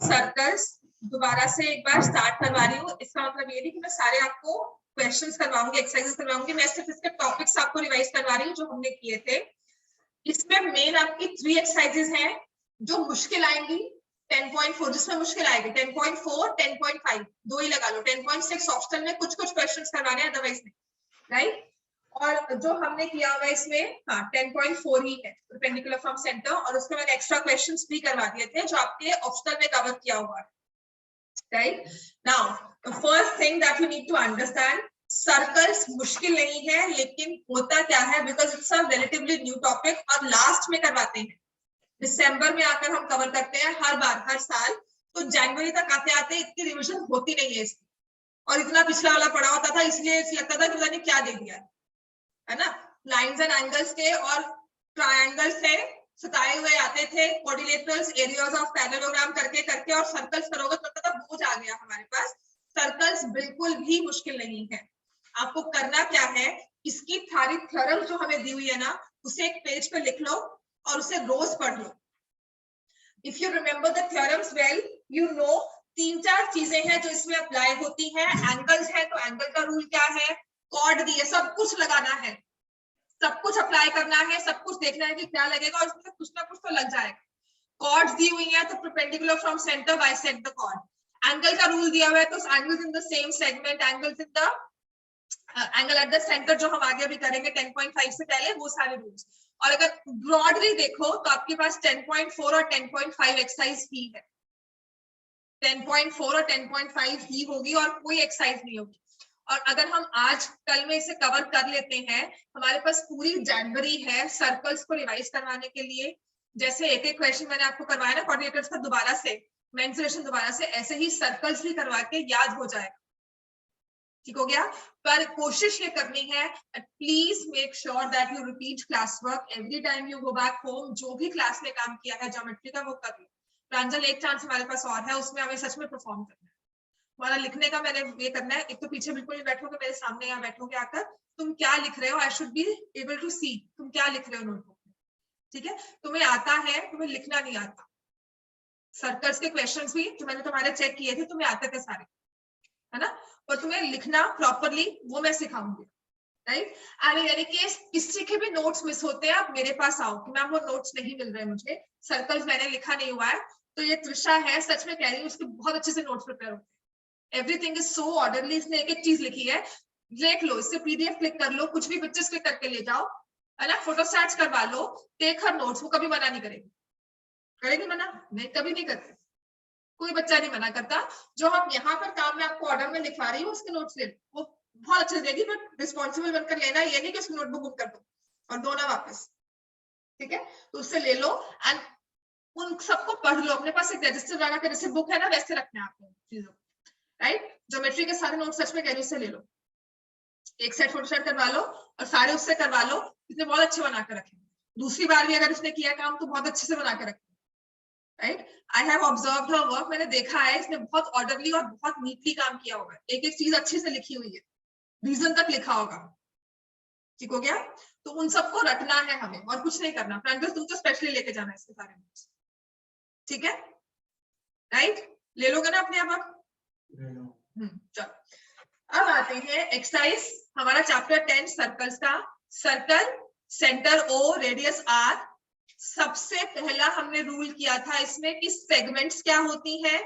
Circles दोबारा से एक बार स्टार्ट करवा रही हूँ। इसका मतलब ये नहीं कि मैं सारे आपको क्वेश्चंस करवाऊंगी, एक्सरसाइजेस करवाऊंगी, मैं सिर्फ इसके टॉपिक्स आपको रिवाइज करवा रही हूँ जो हमने किए थे। इसमें मेन आपकी 3 एक्सरसाइजेस हैं जो मुश्किल आएंगी। 10.4 जिसमें मुश्किल आएगी, 10.4, 10.5 दो ही लगा लो। 10.6 ऑप्शनल में कुछ क्वेश्चंस करवाने हैं, अदरवाइज नहीं, राइट। और जो हमने किया हुआ इसमें 10.4 ही है, परपेंडिकुलर फ्रॉम सेंटर, और उसके मैंने एक्स्ट्रा क्वेश्चंस भी करवा दिए थे जो आपके ऑप्शनल में कवर किया हुआ है, right. Now the first thing that you need to understand, circles मुश्किल नहीं है, लेकिन होता क्या है, because it's a relatively new topic और लास्ट में करवाते हैं, दिसंबर में आकर हम कवर करते हैं हर बार, हर साल। तो जनवरी तक आते आते इतनी रिविजन होती नहीं है इसकी, और इतना पिछला वाला पड़ा होता था, इसलिए लगता था कि पता नहीं क्या दे दिया है ना। लाइंस एंड एंगल्स थे और ट्रायंगल्स थे, सताए हुए आते थे, कोऑर्डिनेटर्स, एरियाज ऑफ पैरेललोग्राम करके करके, और सर्कल्स करोगे तो लगता था बोझ आ गया हमारे पास। सर्कल्स बिल्कुल भी मुश्किल नहीं है। आपको करना क्या है, इसकी सारी थ्योरम जो हमें दी हुई है ना, उसे एक पेज पे लिख लो और उसे रोज पढ़ लो। If you remember the theorems well, you know 3-4 चीजें हैं जो इसमें अप्लाई होती हैं। एंगल्स है तो एंगल का रूल क्या है, कॉर्ड दिए, सब कुछ लगाना है, सब कुछ अप्लाई करना है, सब कुछ देखना है कि क्या लगेगा, और उसमें कुछ ना कुछ तो लग जाएगा। कॉर्ड्स दी हुई है तो perpendicular from centre bisect the chord. Angle का रूल दिया हुआ है तो angles in the same segment, angles in the angle at the centre, जो हम आगे भी करेंगे 10.5 से पहले, वो सारे रूल्स। और अगर ब्रॉडली देखो तो आपके पास 10.4 और 10.5 एक्सरसाइज ही है, 10.4 और 10.5 ही होगी और कोई एक्सरसाइज नहीं होगी। और अगर हम आज कल में इसे कवर कर लेते हैं, हमारे पास पूरी जनवरी है सर्कल्स को रिवाइज करवाने के लिए। जैसे एक एक क्वेश्चन मैंने आपको करवाया ना कोऑर्डिनेटर्स का दोबारा से, मेंसुरेशन दोबारा से, ऐसे ही सर्कल्स भी करवा के याद हो जाएगा, ठीक हो गया। पर कोशिश ये करनी है, please make sure that you repeat class work every time you go back home. जो भी क्लास में काम किया है ज्योमेट्री का वो कर लो। प्रांजल एक चांस हमारे पास और है, उसमें हमें सच में परफॉर्म करना है। हमारा लिखने का मैंने ये करना है, एक तो पीछे बिल्कुल नहीं बैठोगे, मेरे सामने यहाँ बैठोगे आकर, तुम क्या लिख रहे हो, I should be able to see तुम क्या लिख रहे हो नोटबुक में, ठीक है। तुम्हें आता है, तुम्हें लिखना नहीं आता। सर्कल्स के क्वेश्चंस भी जो मैंने तुम्हारे चेक किए थे, तुम्हें आते थे सारे, है ना, और तुम्हें लिखना प्रॉपरली वो मैं सिखाऊंगी, right. And in any case किसी के भी नोट्स मिस होते हैं, आप मेरे पास आओ कि मैम वो नोट्स नहीं मिल रहे मुझे, सर्कल्स मैंने लिखा नहीं हुआ है। तो ये त्रिशा है, सच में कह रही हूँ, उसके बहुत अच्छे से नोट्स प्रिपेयर होते हैं, एवरीथिंग इज सो ऑर्डरली, इसने एक एक चीज लिखी है, देख लो, इससे पीडीएफ क्लिक कर लो, कुछ भी पिक्चर्स क्लिक करके ले जाओ, है ना, फोटोस्टैट्स करवा लो, टेक हर नोट्स। वो कभी मना नहीं करेगी, करेगी मना? नहीं, कभी नहीं करती, कोई बच्चा नहीं मना करता। जो हम यहाँ पर काम में आपको ऑर्डर में लिखवा रही हूँ, उसके नोट्स ले लो, वो बहुत अच्छे देगी, बट रिस्पॉन्सिबल बनकर लेना, ये नहीं कि उसकी नोटबुक बुक कर दो और दो ना वापस, ठीक है। तो उससे ले लो एंड उन सबको पढ़ लो। अपने पास एक रजिस्टर लगा के जैसे बुक है ना, वैसे रखना है आपको चीजों, राइट। ज्योमेट्री के सारे नोट्स सच में कह रही हूँ, उससे ले लो, एक सेट फोटोस्टैट करवा लो और सारे उससे करवा लो, इसने बहुत अच्छे बना कर रखे। दूसरी बार भी अगर उसने किया काम तो बहुत अच्छे से बना कर रखे, right. I have observed her work, मैंने देखा है इसने बहुत ऑर्डरली और बहुत नीटली काम किया होगा, एक एक चीज अच्छे से लिखी हुई है, रीजन तक लिखा होगा, ठीक हो गया। तो उन सबको रटना है हमें और कुछ नहीं करना। फ्रेंड्स तुम तो स्पेशली लेके जाना है इसके बारे में, ठीक है, राइट। ले लोगे ना अपने आप? चलो अब आते हैं एक्सरसाइज, हमारा चैप्टर 10 सर्कल्स का। Circle, centre O, radius R. सबसे पहला हमने रूल किया था इसमें कि सेगमेंट्स क्या होती है,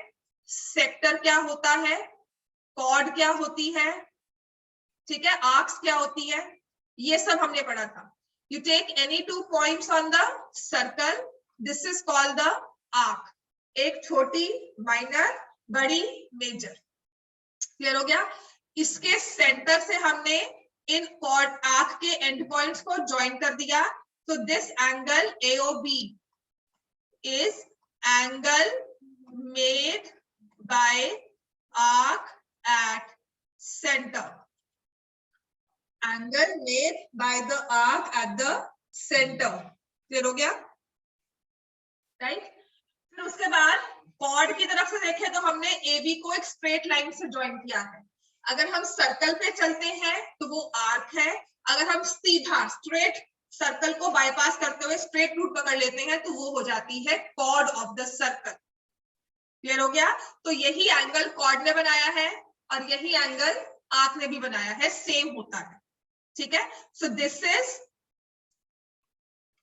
सेक्टर क्या होता है, कॉर्ड क्या होती है, ठीक है, आर्क्स क्या होती है, ये सब हमने पढ़ा था। You take any 2 points on the circle, this is called the arc. एक छोटी, माइनर, बड़ी, मेजर, क्लियर हो गया। इसके सेंटर से हमने इन कॉर्ड आर्क के एंड पॉइंट्स को ज्वाइन कर दिया। So this angle AOB is angle made by arc at center. Angle made by the arc at the center. Clear हो गया, राइट। फिर उसके बाद कॉर्ड की तरफ से देखें तो हमने AB को एक स्ट्रेट लाइन से ज्वाइन किया है। अगर हम सर्कल पे चलते हैं तो वो आर्क है, अगर हम सीधा स्ट्रेट सर्कल को बाईपास करते हुए स्ट्रेट रूट पकड़ लेते हैं तो वो हो जाती है chord of the circle. Clear हो गया? तो यही एंगल कॉर्ड ने बनाया है और यही एंगल आर्क ने भी बनाया है, सेम होता है। ठीक है, सो दिस इज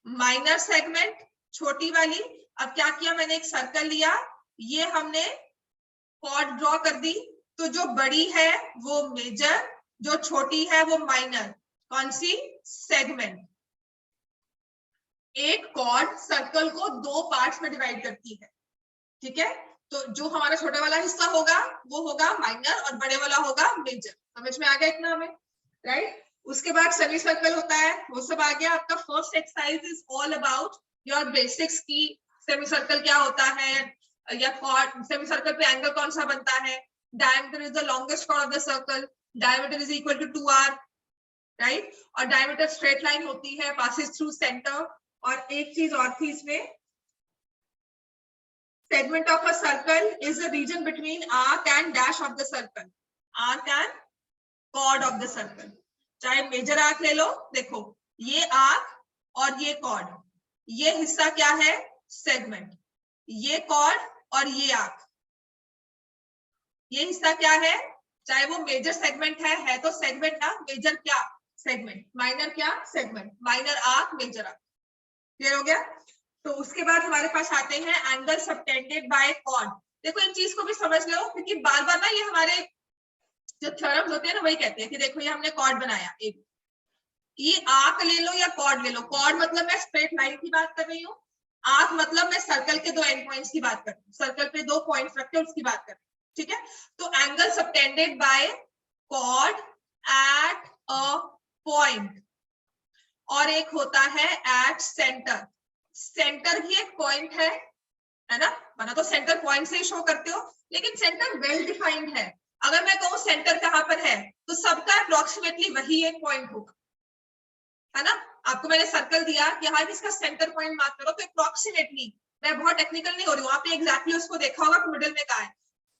माइनर सेगमेंट, छोटी वाली। अब क्या किया मैंने, एक सर्कल लिया, ये हमने कॉर्ड ड्रॉ कर दी, तो जो बड़ी है वो मेजर, जो छोटी है वो माइनर। कौन सी? सेगमेंट। एक कॉर्ड सर्कल को दो पार्ट्स में डिवाइड करती है। ठीक है, तो जो हमारा छोटा वाला हिस्सा होगा वो होगा माइनर और बड़े वाला होगा मेजर। समझ में आ गया इतना हमें? राइट। उसके बाद सेमी सर्कल होता है, वो सब आ गया। आपका first exercise is all about your basics की सेमी सर्कल क्या होता है, या कॉर्ड, सेमी सर्कल पे एंगल कौन सा बनता है, diameter is the longest chord of the circle, diameter is equal to 2r, right. और डायमीटर स्ट्रेट लाइन होती है, पासेस थ्रू सेंटर। और एक चीज और थी इसमें, segment of a circle is a region between arc and dash of the circle, arc and chord of the circle। चाहे मेजर आर्क ले लो, देखो ये आर्क और ये कॉर्ड, ये हिस्सा क्या है? सेगमेंट। ये कॉर्ड और ये आर्क, ये हिस्सा क्या है? चाहे वो मेजर सेगमेंट है तो सेगमेंट ना, मेजर क्या? सेगमेंट। माइनर क्या? Segment. Minor arc, major arc. Clear हो गया? तो उसके बाद हमारे पास आते हैं एंगल सबटेंडेड बाय कॉर्ड। देखो इन चीज को भी समझ लो, क्योंकि बार बार ना ये हमारे जो थ्योरम्स होते हैं ना वही कहते हैं कि देखो ये हमने कॉर्ड बनाया, एक ये आर्क ले लो या कॉर्ड ले लो। कॉर्ड मतलब मैं स्ट्रेट लाइन की बात कर रही हूँ, आर्क मतलब मैं सर्कल के दो एंड पॉइंट्स की बात कर रही हूँ, सर्कल पे दो पॉइंट्स रख के उसकी बात कर रही हूँ। ठीक है, तो angle subtended by chord at a point, और एक होता है एट सेंटर। सेंटर भी एक पॉइंट है ना, बना तो सेंटर पॉइंट से ही शो करते हो, लेकिन सेंटर वेल डिफाइंड है। अगर मैं कहूँ सेंटर कहाँ पर है, तो सबका अप्रोक्सीमेटली वही एक पॉइंट होगा, है ना। आपको मैंने सर्कल दिया कि हाँ इसका सेंटर पॉइंट मार्क करो, तो अप्रोक्सीमेटली, मैं बहुत टेक्निकल नहीं हो रही हूँ, आपने एग्जैक्टली उसको देखा होगा कि मिडिल में कहाँ है।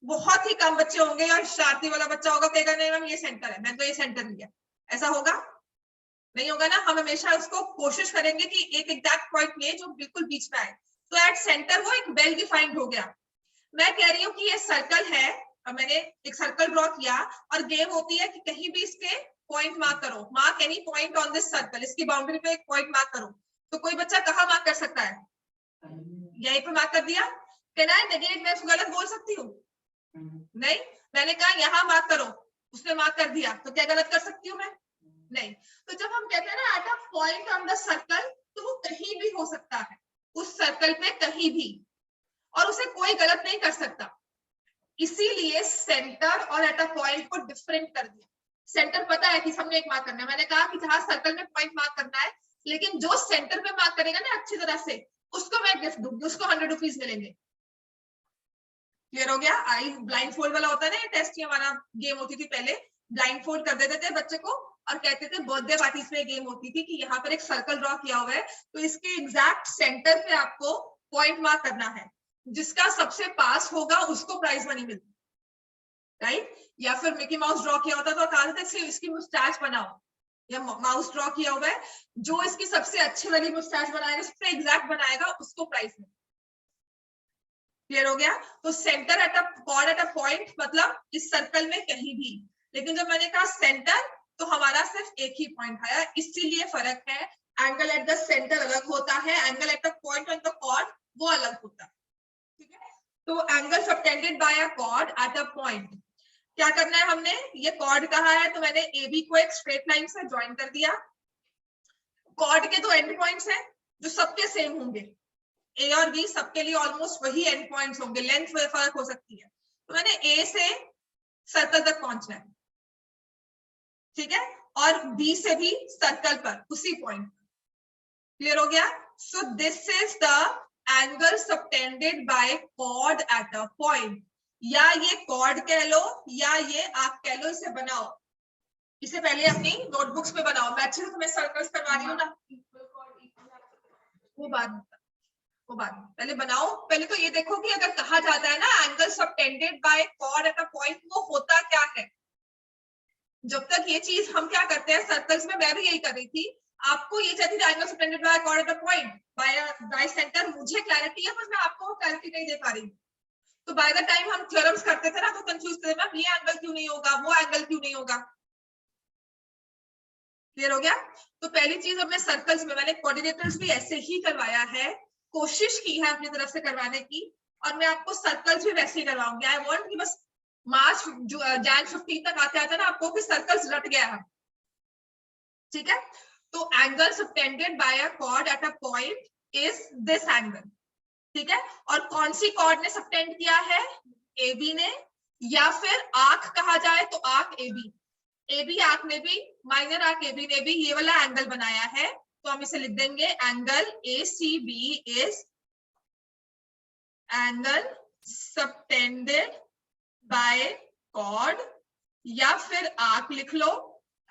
बहुत ही कम बच्चे होंगे या शरारती वाला बच्चा होगा, कहेगा नहीं मैम ये सेंटर है, मैंने तो ये सेंटर लिया। ऐसा होगा? नहीं होगा ना। हम हमेशा उसको कोशिश करेंगे कि एक एग्जैक्ट पॉइंट ले जो बिल्कुल बीच में आए। तो एट सेंटर वो एक वेल डिफाइंड हो गया। मैं कह रही हूँ कि ये सर्कल है और मैंने एक सर्कल ड्रॉ किया, और गेम होती है कि कहीं भी इसके पॉइंट मार्क करो, mark any point on this circle. इसकी बाउंड्री पे एक पॉइंट मार्क करो। तो कोई बच्चा कहाँ मार्क कर सकता है? यहीं पे मार्क कर दिया। Can I negate? मैं गलत बोल सकती हूँ? नहीं, मैंने कहा यहाँ मार्क करो, उसने मार्क कर दिया, तो क्या गलत कर सकती हूँ मैं? नहीं। तो जब हम कहते हैं ना eight a point on the circle, तो वो कहीं भी हो सकता है, उस सर्कल पे कहीं भी, और उसे कोई गलत नहीं कर सकता। इसीलिए सेंटर और एट अ पॉइंट को डिफरेंट कर दिया। सेंटर पता है कि हमने एक मार्क करना है, मैंने कहा कि जहां सर्कल में पॉइंट मार्क करना है, लेकिन जो सेंटर पे मार्क करेगा ना अच्छी तरह से, उसको मैं गिफ्ट दूंगी, उसको 100 रुपीज मिलेंगे। क्लियर हो गया? आई ब्लाइंड फोल्ड वाला होता है ना टेस्ट, हमारा गेम होती थी पहले, ब्लाइंड फोल्ड कर देते थे बच्चे को और कहते थे, बर्थडे पार्टीज में गेम होती थी कि यहाँ पर एक सर्कल ड्रॉ किया हुआ है, तो इसके एग्जैक्ट सेंटर पे आपको पॉइंट मार्क करना है, जिसका सबसे पास होगा उसको प्राइज मनी मिलती, राइट। या फिर मिकी माउस ड्रॉ किया होता तो कहा था इसकी मुस्टैच बनाओ, या माउस ड्रॉ किया हुआ है, जो इसकी सबसे अच्छी वाली मुस्टैच बनाएगा, सबसे एग्जैक्ट बनाएगा, उसको प्राइज मिलेगा। क्लियर हो गया? तो centre at a chord at a point मतलब इस सर्कल में कहीं भी, लेकिन जब मैंने कहा सेंटर तो हमारा सिर्फ एक ही पॉइंट आया, इसीलिए फर्क है। एंगल एट द सेंटर अलग होता है, angle at the point on the chord वो अलग होता है। ठीक है, तो angle subtended by a chord at a point, क्या करना है हमने, ये कॉर्ड कहा है तो मैंने ए बी को एक स्ट्रेट लाइन से ज्वाइन कर दिया। कॉर्ड के दो एंड पॉइंट्स हैं जो सबके सेम होंगे, ए और बी सबके लिए ऑलमोस्ट वही एंड पॉइंट्स होंगे, लेंथ में फर्क हो सकती है, तो मैंने ए से सर्कल तक पहुंचना है, ठीक है, और बी से भी सर्कल पर उसी पॉइंट। क्लियर हो गया? So this is the angle subtended by chord at a point, या ये कॉर्ड कह लो या ये आप कह लो, इसे बनाओ, इसे पहले अपनी नोटबुक्स में बनाओ। मैं अच्छे से तुम्हें सर्कल्स करवा रही हूँ ना, वो बात पहले बनाओ। पहले तो ये देखो कि अगर कहा जाता है ना angle subtended by chord at a point, वो होता क्या है। जब तक ये चीज हम क्या करते हैं सर्कल्स में, मैं भी यही कर रही थी, आपको ये चाहती थी angle subtended by chord at a point by centre, मुझे क्लैरिटी है पर मैं आपको क्लैरिटी नहीं दे पा रही हूँ। तो बाय द टाइम हम थ्योरम्स करते थे ना तो कंफ्यूज थे, मैम ये एंगल क्यों नहीं होगा, वो एंगल क्यों नहीं होगा। क्लियर हो गया। तो पहली चीज हमने सर्कल्स में, मैंने कोऑर्डिनेटर्स भी ऐसे ही करवाया है, कोशिश की है अपनी तरफ से करवाने की, और मैं आपको सर्कल्स भी वैसे ही करवाऊंगी। आई वांट कि बस मार्च जैन 15 तक आते आते ना आपको कि सर्कल्स रट गया है, ठीक है। तो angle subtended by a chord at a point is this angle, ठीक है। और कौन सी कॉर्ड ने सबटेंड किया है, AB ने, या फिर आर्क कहा जाए तो आर्क AB आर्क ने भी, माइनर आर्क AB ने भी ये वाला एंगल बनाया है। तो हम इसे लिख देंगे angle ACB is angle subtended by chord, या फिर आर्क लिख लो,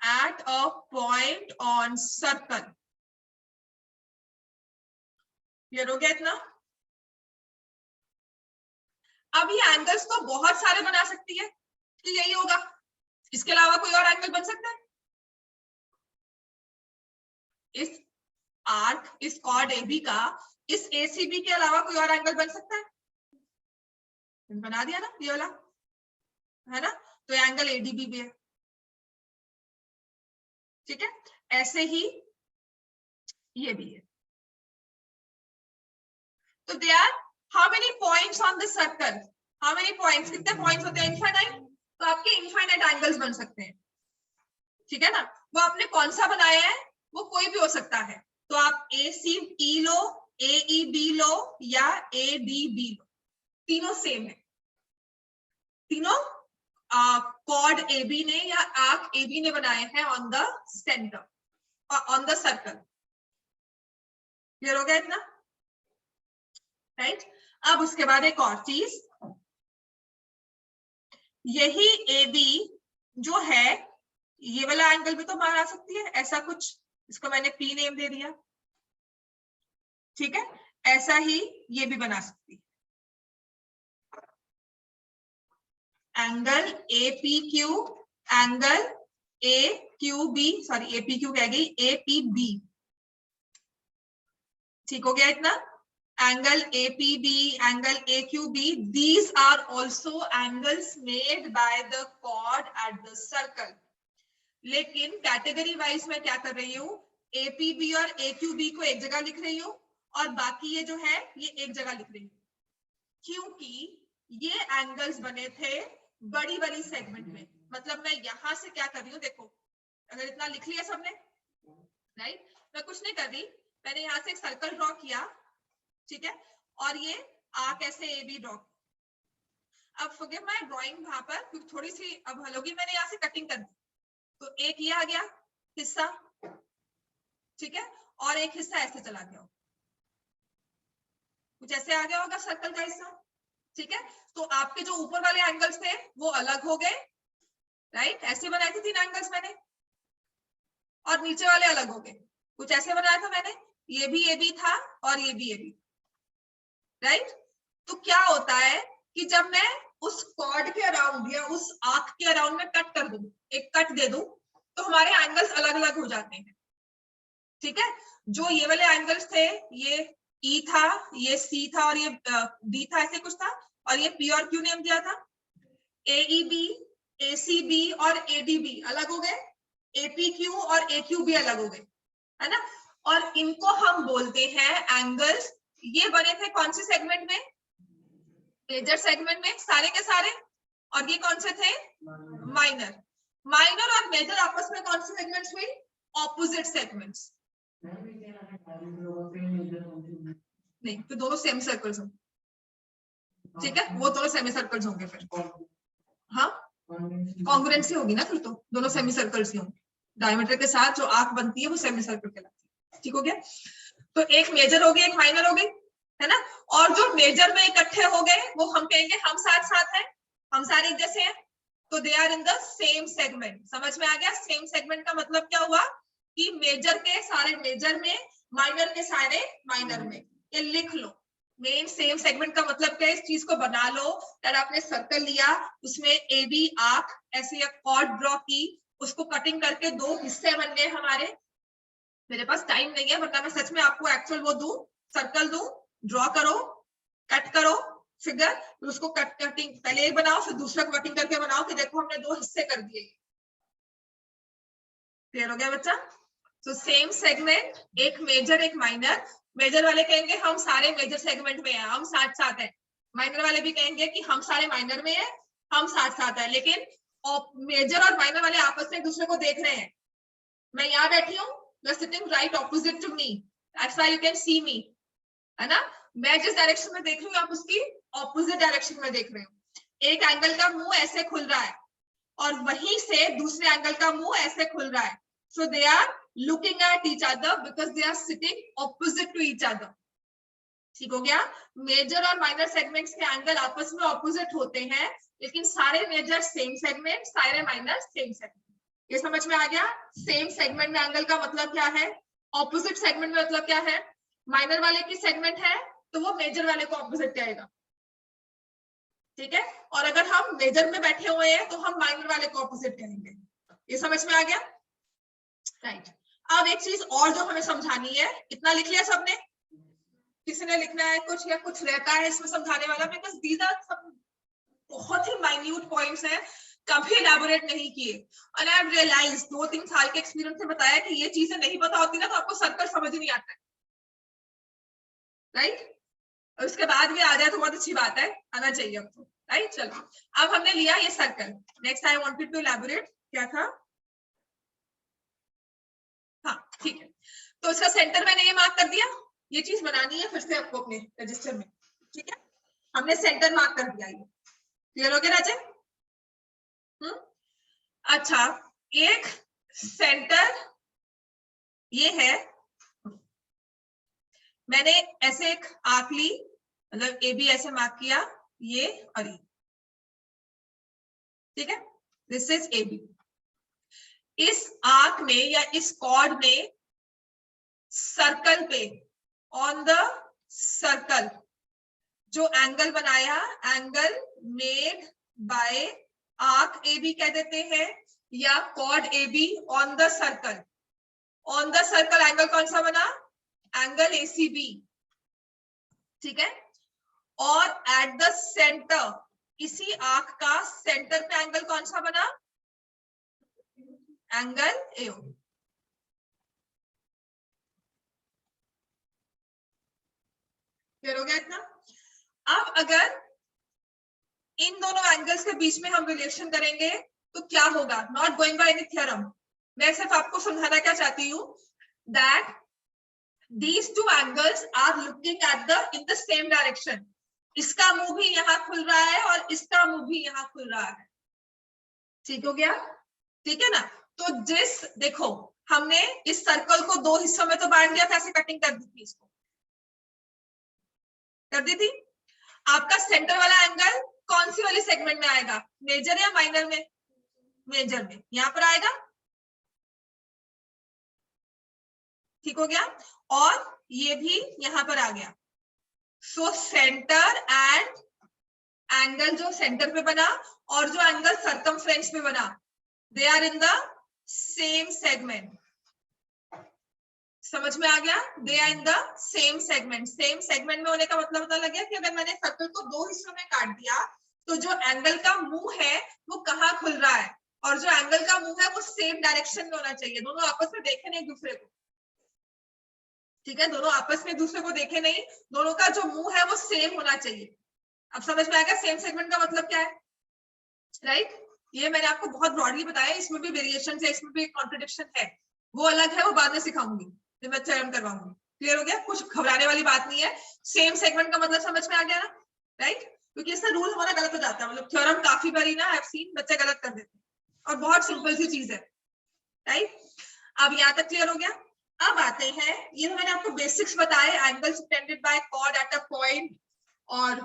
at a point on circle. Clear हो गया इतना। अब ये एंगल्स तो बहुत सारे बना सकती है कि यही होगा, इसके अलावा कोई और एंगल बन सकता है। इस आर्क, इस कॉर्ड AB का इस ACB के अलावा कोई और एंगल बन सकता है, बना दिया ना ये वाला, है ना। तो एंगल ADB भी है, ठीक है। ऐसे ही ये भी है। तो दे are how many points on the circle, how many points, कितने पॉइंट्स होते हैं, इनफाइनाइट। तो आपके इनफाइनाइट एंगल्स बन सकते हैं, ठीक है ना। वो आपने कौन सा बनाया है, वो कोई भी हो सकता है। तो आप ACE लो, AEB लो, या ADB लो, तीनों सेम है, तीनों कॉर्ड AB ने या आर्क AB ने बनाए हैं on the centre, on the circle. Clear हो गया इतना, राइट। अब उसके बाद एक और चीज, यही AB जो है, ये वाला एंगल भी तो बाहर आ सकती है, ऐसा कुछ, इसको मैंने P नेम दे दिया, ठीक है। ऐसा ही ये भी बना सकती है, angle APQ, angle AQB, sorry APQ कह गई, APB, ठीक हो गया इतना। Angle APB, angle AQB, these are also angles made by the chord at the circle। लेकिन कैटेगरी वाइज मैं क्या कर रही हूँ, APB और AQB को एक जगह लिख रही हूँ, और बाकी ये जो है ये एक जगह लिख रही हूँ, क्योंकि ये एंगल्स बने थे बड़ी बड़ी सेगमेंट में। मतलब मैं यहां से क्या कर रही हूँ, देखो अगर इतना लिख लिया सबने, राइट, मैं कुछ नहीं कर रही, मैंने यहाँ से एक सर्कल ड्रॉ किया, ठीक है, और ये आर्क ऐसे AB ड्रॉ। अब फॉरगिव माय ड्राइंग वहां पर क्योंकि थोड़ी सी अब हल होगी, मैंने यहाँ से कटिंग कर दी, तो एक ये आ गया हिस्सा, ठीक है, और एक हिस्सा ऐसे चला गया, कुछ ऐसे आ गया होगा सर्कल का हिस्सा, ठीक है। तो आपके जो ऊपर वाले एंगल्स थे वो अलग हो गए, राइट, ऐसे बनाए थे 3 एंगल्स मैंने, और नीचे वाले अलग हो गए, कुछ ऐसे बनाया था मैंने, ये भी AB था और ये भी AB, राइट। तो क्या होता है कि जब मैं उस कॉर्ड के अराउंड या उस आर्क के अराउंड में कट कर दूं, एक कट दे दूं, तो हमारे एंगल्स अलग अलग हो जाते हैं, ठीक है। जो ये वाले एंगल्स थे, ये E था, ये C था, और ये D था, ऐसे कुछ था, और ये P और Q नेम दिया था। AEB, ACB और ADB अलग हो गए, APQ और AQB अलग हो गए, है ना। और इनको हम बोलते हैं एंगल्स। ये बने थे कौन से सेगमेंट में, मेजर सेगमेंट में सारे के सारे, और ये कौन से थे, माइनर। माइनर और मेजर आपस में कौन से सेगमेंट्स हुई, ऑपोजिट सेगमेंट्स। नहीं, तो दोनों सेमी सर्कल्स होंगे, ठीक है, वो दोनों सेमी सर्कल्स होंगे फिर, हाँ कॉन्ग्रुएंसी होगी ना, फिर तो दोनों सेमी सर्कल्स ही होंगे, डायमीटर के साथ जो आर्क बनती है वो सेमी सर्कल कहलाती है, ठीक हो गया। तो एक मेजर हो गई, एक माइनर हो गई, है ना। और जो मेजर में इकट्ठे हो गए वो हम कहेंगे हम साथ साथ हैं, हम सारे एक जैसे हैं, तो दे are in the same segment. समझ में आ गया, सेम सेगमेंट का मतलब क्या हुआ कि मेजर के सारे मेजर में, माइनर के सारे माइनर में। ये लिख लो, मेन सेम सेगमेंट का मतलब क्या है, इस चीज को बना लो। अगर आपने सर्कल लिया, उसमें AB आर्क ऐसे एक कॉर्ड ड्रॉ की, उसको कटिंग करके 2 हिस्से बन गए हमारे। मेरे पास टाइम नहीं है वरना मैं सच में आपको एक्चुअल वो दूं, सर्कल दूं, ड्रॉ करो, कट करो, फिगर, फिर उसको कटिंग पहले एक बनाओ फिर दूसरा कटिंग करके बनाओ कि देखो हमने 2 हिस्से कर दिए। क्लियर हो गया बच्चा? तो सेम सेगमेंट, एक मेजर एक माइनर। मेजर वाले कहेंगे हम सारे मेजर सेगमेंट में हैं, हम साथ साथ हैं। माइनर वाले भी कहेंगे कि हम सारे माइनर में हैं, हम साथ साथ हैं। लेकिन मेजर और माइनर वाले आपस में एक दूसरे को देख रहे हैं। मैं यहाँ बैठी हूँ, you are sitting right opposite to me, that's why you can see me, है ना। मैं जिस डायरेक्शन में देख रही हूँ आप उसकी ऑपोजिट डायरेक्शन में देख रहे हो। एक एंगल का मुंह ऐसे खुल रहा है और वहीं से दूसरे एंगल का मुंह ऐसे खुल रहा है। So they are looking at each other because they are sitting opposite to each other. ठीक हो गया? मेजर और माइनर सेगमेंट्स के एंगल आपस में ऑपोजिट होते हैं, लेकिन सारे मेजर सेम सेगमेंट, सारे माइनर सेम सेगमेंट। ये समझ में आ गया? सेम सेगमेंट में एंगल का मतलब क्या है, ऑपोजिट सेगमेंट में मतलब क्या है। माइनर वाले की सेगमेंट है तो वो मेजर वाले को ऑपोजिट कहेगा, ठीक है। और अगर हम मेजर में बैठे हुए हैं तो हम माइनर वाले को ऑपोजिट कहेंगे। ये समझ में आ गया? राइट। अब एक चीज और जो हमें समझानी है, इतना लिख लिया सबने? किसी ने लिखना है कुछ या कुछ रहता है इसमें समझाने वाला? बिकॉज दीज आर सब बहुत ही माइन्यूट पॉइंट्स हैं, कभी एलैबोरेट नहीं किए। और आई हैव रियलाइज्ड 2-3 साल के एक्सपीरियंस से बताया कि ये चीजें नहीं पता होती ना तो आपको सर्कल समझ ही नहीं आता है, राइट। और उसके बाद भी आ जाए तो बहुत अच्छी बात है, आना चाहिए अब तो, राइट। चलो अब हमने लिया ये circle. Next I wanted to elaborate, क्या था? हाँ ठीक है, तो इसका सेंटर मैंने ये मार्क कर दिया। ये चीज बनानी है फिर से आपको अपने रजिस्टर में, ठीक है। हमने सेंटर मार्क कर दिया, ये क्लियर हो गया राजे? अच्छा, एक सेंटर ये है, मैंने ऐसे एक आर्क ली, मतलब ए बी ऐसे मार्क किया, ये और ये, ठीक है। This is A B. इस आर्क में या इस कॉर्ड में सर्कल पे, ऑन द सर्कल जो एंगल बनाया, angle made by arc A B कह देते हैं, या chord A B on the circle. On the circle angle कौन सा बना? एंगल ACB, ठीक है। और एट द सेंटर, इसी आर्क का सेंटर पे एंगल कौन सा बना? Angle AO। क्लियर हो गया इतना? अब अगर इन दोनों एंगल्स के बीच में हम रिलेशन करेंगे तो क्या होगा? Not going by any theorem, मैं सिर्फ आपको समझाना क्या चाहती हूँ, that these two angles are looking at the in the same direction। इसका मुंह भी यहाँ खुल रहा है और इसका मुंह भी यहाँ खुल रहा है, ठीक हो गया? ठीक है ना। तो जिस, देखो हमने इस सर्कल को 2 हिस्सों में तो बांट दिया था, ऐसे कटिंग कर दी थी, इसको कर दी थी। आपका सेंटर वाला एंगल कौन सी वाली सेगमेंट में आएगा, मेजर या माइनर में? मेजर में, यहां पर आएगा, ठीक हो गया। और ये भी यहां पर आ गया। सो सेंटर एंड एंगल जो सेंटर पे बना और जो एंगल सर्कमफ्रेंस पे बना, they are in the same segment. समझ में आ गया? They are in the same segment. Same segment में होने का मतलब पता लग गया कि अगर मैंने सर्कल को 2 हिस्सों में काट दिया तो जो एंगल का मुंह है वो कहाँ खुल रहा है, और जो एंगल का मुंह है वो सेम डायरेक्शन में होना चाहिए। दोनों आपस में देखे नहीं एक दूसरे को, ठीक है। दोनों आपस में एक दूसरे को देखे नहीं, दोनों का जो मुंह है वो सेम होना चाहिए। अब समझ में आएगा सेम सेगमेंट का मतलब क्या है, राइट। ये मैंने आपको बहुत ब्रॉडली बताया, इसमें भी वेरिएशन है, इसमें भी एक कॉन्ट्रडिक्शन है, वो अलग है, वो बाद में सिखाऊंगी जब मैं थ्योरम करवाऊंगी। क्लियर हो गया? कुछ घबराने वाली बात नहीं है। सेम सेगमेंट का मतलब समझ में आ गया ना, राइट। क्योंकि इससे रूल हमारा गलत हो जाता है, मतलब थ्योरम काफी बारी ना आई हैव सीन बच्चे गलत कर देते हैं, और बहुत सिंपल सी चीज है, राइट। अब यहाँ तक क्लियर हो गया? अब आते हैं, ये तो मैंने आपको बेसिक्स बताए, angle subtended by chord at a point और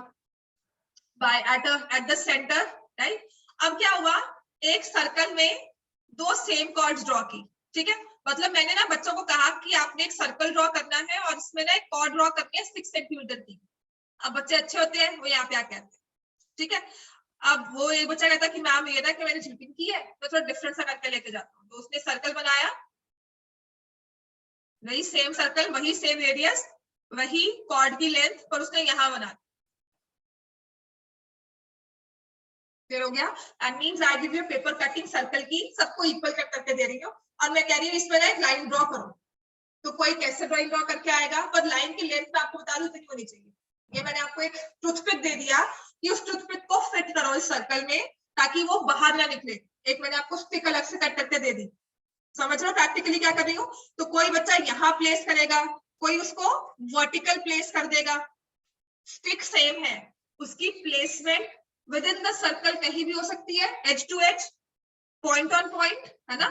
by at the centre, right. अब क्या हुआ, एक सर्कल में 2 सेम कॉर्ड्स ड्रॉ की, ठीक है। मतलब मैंने ना बच्चों को कहा कि आपने एक सर्कल ड्रॉ करना है और इसमें ना एक कॉर्ड ड्रॉ करनी है 6 सेंटीमीटर की। अब बच्चे अच्छे होते हैं, वो यहाँ पे क्या कहते हैं, ठीक है। अब वो एक बच्चा कहता कि मैम ये ना कि मैंने चीटिंग की है, तो थोड़ा डिफरेंट सा करके लेके जाता हूँ। तो उसने सर्कल बनाया, वही सेम सर्कल, वही सेम रेडियस, वही कॉर्ड की लेंथ, पर उसने यहाँ बना, क्लियर हो गया? And means I give you paper cutting circle की, सबको इक्वल कट करके दे रही हूँ और मैं कह रही हूँ इसमें एक लाइन ड्रॉ करो, तो कोई कैसे ड्राइंग ड्रॉ करके आएगा, पर लाइन की लेंथ में आपको बता दूं इतनी होनी चाहिए। ये मैंने आपको एक टूथपिक दे दिया कि उस टूथपिक को फिट करो इस सर्कल में ताकि वो बाहर ना निकले। एक मैंने आपको स्टिक अलग से कट करके दे दी। समझ रहे हो प्रैक्टिकली क्या कर रही हूँ? तो कोई बच्चा यहाँ प्लेस करेगा, कोई उसको वर्टिकल प्लेस कर देगा। स्टिक सेम है, उसकी placement within the circle कहीं भी हो सकती है, edge to edge, point on point, है ना?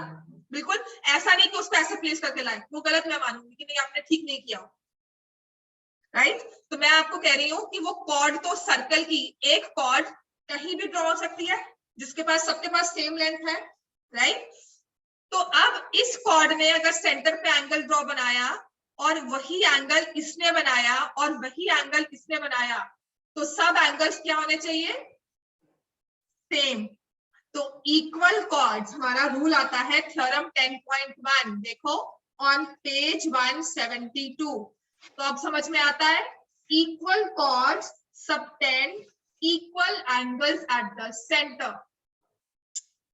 बिल्कुल ऐसा नहीं कि उसको ऐसे प्लेस करके लाए, वो गलत मैं मानूंगी कि नहीं आपने ठीक नहीं किया, राइट? तो मैं आपको कह रही हूँ कि वो कॉर्ड तो सर्कल की एक कॉर्ड कहीं भी ड्रॉ हो सकती है जिसके पास सबके पास सेम लेंथ है, राइट? तो अब इस कॉर्ड ने अगर सेंटर पे एंगल ड्रॉ बनाया और वही एंगल इसने बनाया और वही एंगल इसने बनाया, तो सब एंगल्स क्या होने चाहिए? सेम। तो इक्वल कॉर्ड्स हमारा रूल आता है थ्योरम 10.1, देखो ऑन पेज 172। तो अब समझ में आता है, equal chords subtend equal angles at the centre.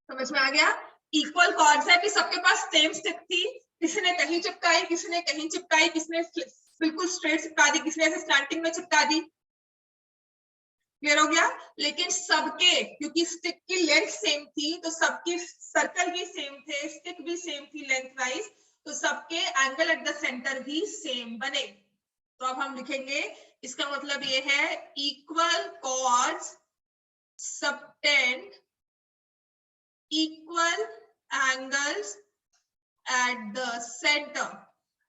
समझ में आ गया? इक्वल कॉर्ड्स है कि सबके पास सेम स्टिक थी, किसी ने कहीं चिपकाई, किसी ने कहीं चिपकाई, किसी ने बिल्कुल स्ट्रेट चिपका दी, किसी ने ऐसे स्लैंटिंग में चिपका दी। क्लियर हो गया? लेकिन सबके, क्योंकि स्टिक की लेंथ सेम थी तो सबके सर्कल भी सेम थे, स्टिक भी सेम थी लेंथ वाइज, तो सबके एंगल एट द सेंटर भी सेम बने। तो अब हम लिखेंगे, इसका मतलब ये है equal chords subtend equal angles at the centre.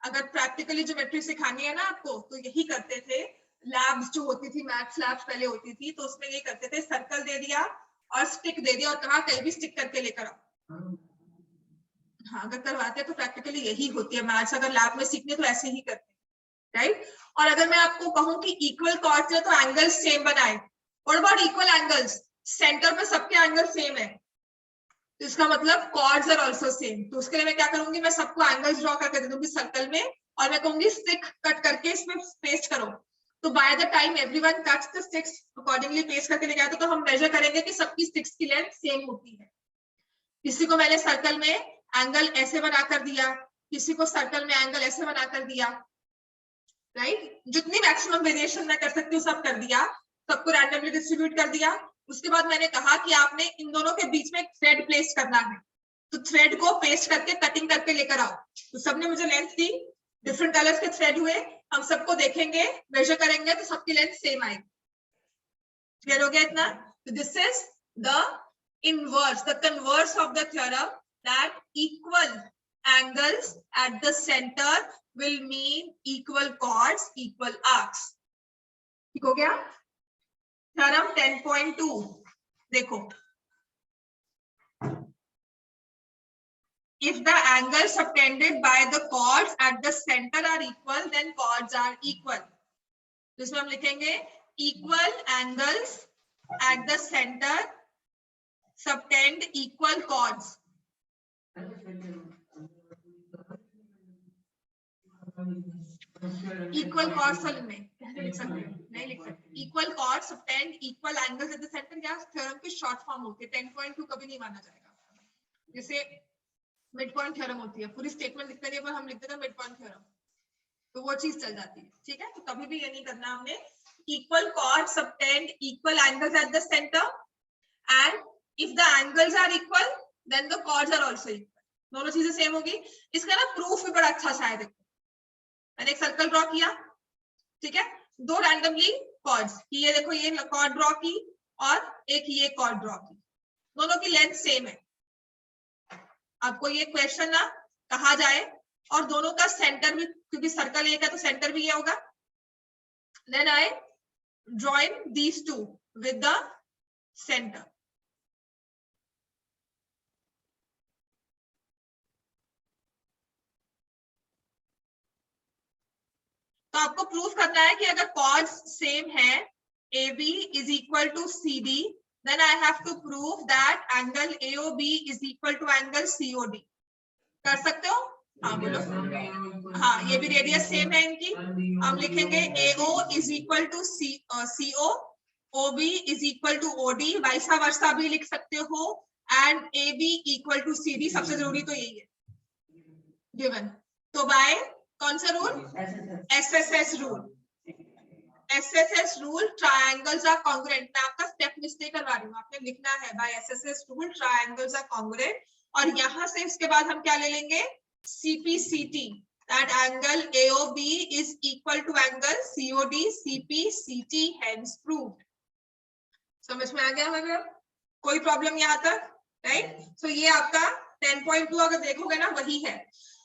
अगर प्रैक्टिकली ज्योमेट्री सिखानी है ना आपको तो यही करते थे। लैब्स जो होती थी, मैथ्स लैब्स पहले होती थी, तो उसमें ये करते थे, सर्कल दे दिया और स्टिक दे दिया और कहा कहीं भी स्टिक करके लेकर आओ। हाँ, अगर करवाते तो प्रैक्टिकली यही होती है मैथ्स, अगर लैब में सीखने तो ऐसे ही करते, राइट? और अगर मैं आपको कहूं कि इक्वल कॉर्ड्स है तो एंगल्स सेम बनाए, what about equal angles? Centre पे सबके एंगल सेम है, तो इसका मतलब कॉर्ड्स आर आल्सो सेम। तो उसके लिए मैं क्या करूंगी, मैं सबको एंगल्स ड्रॉ करके दे दूंगी सर्कल में और मैं कहूंगी स्टिक कट करके इसमें पेस्ट करो। तो by the time everyone cuts the sticks accordingly paste करके लेके आते, तो हम मेजर करेंगे कि सबकी स्टिक्स की लेंथ सेम होती है। किसी को मैंने सर्कल में एंगल ऐसे बनाकर दिया, किसी को सर्कल में एंगल ऐसे बनाकर दिया, राइट? जितनी मैक्सिमम वेरिएशन मैं कर सकती हूँ सब कर दिया, सबको रैंडमली डिस्ट्रीब्यूट कर दिया। उसके बाद मैंने कहा कि आपने इन दोनों के बीच में थ्रेड प्लेस करना है, तो थ्रेड को पेस्ट करके कटिंग करके लेकर आओ। तो सबने मुझे लेंथ दी, डिफरेंट कलर्स के थ्रेड हुए, हम सबको देखेंगे, मेजर करेंगे तो सबकी लेंथ सेम आएगी। क्लियर हो गया इतना? तो this is the inverse, the converse of the theorem that equal angles at the center will mean equal chords, equal arcs. ठीक हो गया? थ्योरम 10.2 देखो, if the angles subtended by the chords at the center are equal, then chords are equal. तो इसमें हम लिखेंगे equal angles at the center subtend equal chords. Equal chords में कैसे लिख सकते हैं? नहीं लिख सकते। Equal chords subtend equal angles at the centre, या थ्योरम की शॉर्ट फॉर्म होती है, 10.2 कभी नहीं माना जाएगा। जैसे मिड पॉइंट थ्योरम होती है, पूरी स्टेटमेंट लिखते नहीं पर हम लिखते हैं मिड पॉइंट थ्योरम, तो वो चीज चल जाती है, ठीक है? तो कभी भी ये नहीं करना हमने। Equal chords subtend equal angles at the centre and if the angles are equal then the chords are also equal. दोनों चीजें सेम होगी। इसका ना प्रूफ भी बड़ा अच्छा सा है। देखो मैंने एक सर्कल ड्रॉ किया, ठीक है, दो रैंडमली कॉर्ड्स, ये देखो ये कॉर्ड ड्रॉ की और एक ये कॉर्ड ड्रॉ की, दोनों की लेंथ सेम है। आपको ये क्वेश्चन ना कहा जाए और दोनों का सेंटर भी, क्योंकि सर्कल एक है तो सेंटर भी ये होगा, then I drawing these two with the centre. तो आपको प्रूफ करना है कि अगर कॉर्ड्स सेम है, AB is equal to CD, then I have to prove that angle AOB is equal to angle COD. कर सकते हो? हाँ बोलो। हाँ, ये भी रेडियस सेम है इनकी, हम लिखेंगे AO is equal to CO, OB is equal to OD, वैसा वर्षा भी लिख सकते हो, and AB equal to CD, सबसे जरूरी तो यही है गिवन। तो बाय कौन सा rule? SSS rule. SSS rule, triangles are congruent. मैं आपका स्टेप मिस्टेक करवा रही हूँ, आपने लिखना है by SSS rule triangles are congruent, और यहाँ से इसके बाद हम क्या ले लेंगे? CPCT, that angle AOB is equal to angle COD CPCT, hence proved। समझ में आ गया हमें? कोई प्रॉब्लम यहाँ तक? राइट। सो ये आपका 10.2 अगर देखोगे ना वही है।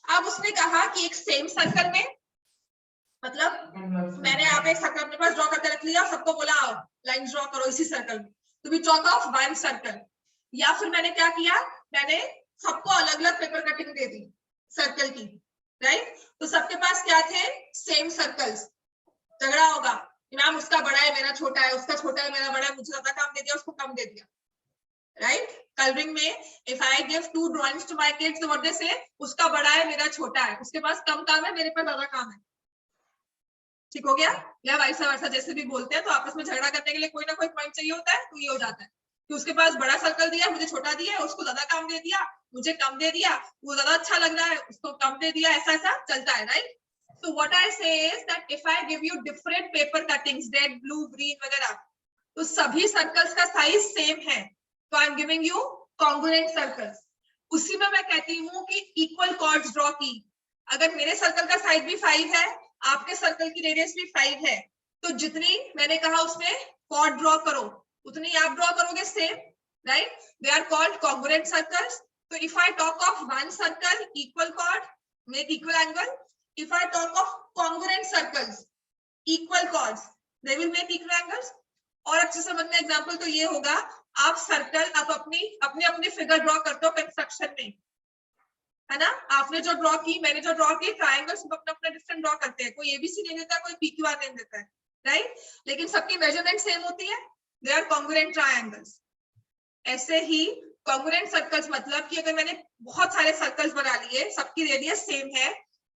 अब उसने कहा कि एक सेम सर्कल में, मतलब मैंने आप एक सर्कल अपने पास ड्रॉ करके रख लिया, सबको बोला आओ लाइन ड्रॉ करो इसी सर्कल में, तो we talk of one circle. या फिर मैंने क्या किया, मैंने सबको अलग अलग पेपर कटिंग दे दी सर्कल की, राइट। तो सबके पास क्या थे? Same circles. झगड़ा होगा, मैम उसका बड़ा है मेरा छोटा है, उसका छोटा है मेरा बड़ा है, मुझे ज्यादा काम दे दिया उसको कम दे दिया, राइट। कलरिंग में if I give 2 drawings to my kids, what they say, उसका बड़ा है मेरा छोटा है, उसके पास कम काम है मेरे पास ज्यादा काम है, ठीक हो गया? या वैसा वैसा जैसे भी बोलते हैं, तो आपस में झगड़ा करने के लिए कोई ना कोई पॉइंट चाहिए होता है, तो ये हो जाता है कि उसके पास बड़ा सर्कल दिया, मुझे छोटा दिया, उसको ज्यादा काम दे दिया, मुझे कम दे दिया, वो ज्यादा अच्छा लग रहा है, उसको कम दे दिया, ऐसा ऐसा चलता है, right. So what I say is that if I give you different paper cuttings, red, blue, green वगैरह, तो सभी सर्कल्स का साइज सेम है, तो I am giving you congruent circles. उसी में मैं कहती हूँ कि इक्वल कॉर्ड्स ड्रॉ की। अगर मेरे सर्कल का साइज भी 5 है, आपके सर्कल की रेडियस भी 5 है, तो जितनी मैंने कहा उसमें कॉर्ड ड्रॉ करो, उतनी आप ड्रॉ करोगे same, right. They are called congruent circles. तो if I talk of one circle equal chord, make equal angle. If I talk of congruent circles, equal chords, they will make equal angles। और अच्छे से समझना example तो ये होगा, आप circle आप अपनी फिगर ड्रॉ करते हो कंस्ट्रक्शन में, है ना। आपने जो ड्रॉ की, मैंने जो ड्रॉ की, ट्रायंगल्स अपना अपना डिफरेंट ड्रॉ करते हैं, कोई ABC नहीं देता, कोई PQR नहीं देता है, राइट। लेकिन सबकी मेजरमेंट सेम होती है, दे आर कॉन्ग्रुएंट ट्रायंगल्स। ऐसे ही कॉन्ग्रुएंट सर्कल्स मतलब कि अगर मैंने बहुत सारे सर्कल्स बना लिए, सबकी रेडियस सेम है,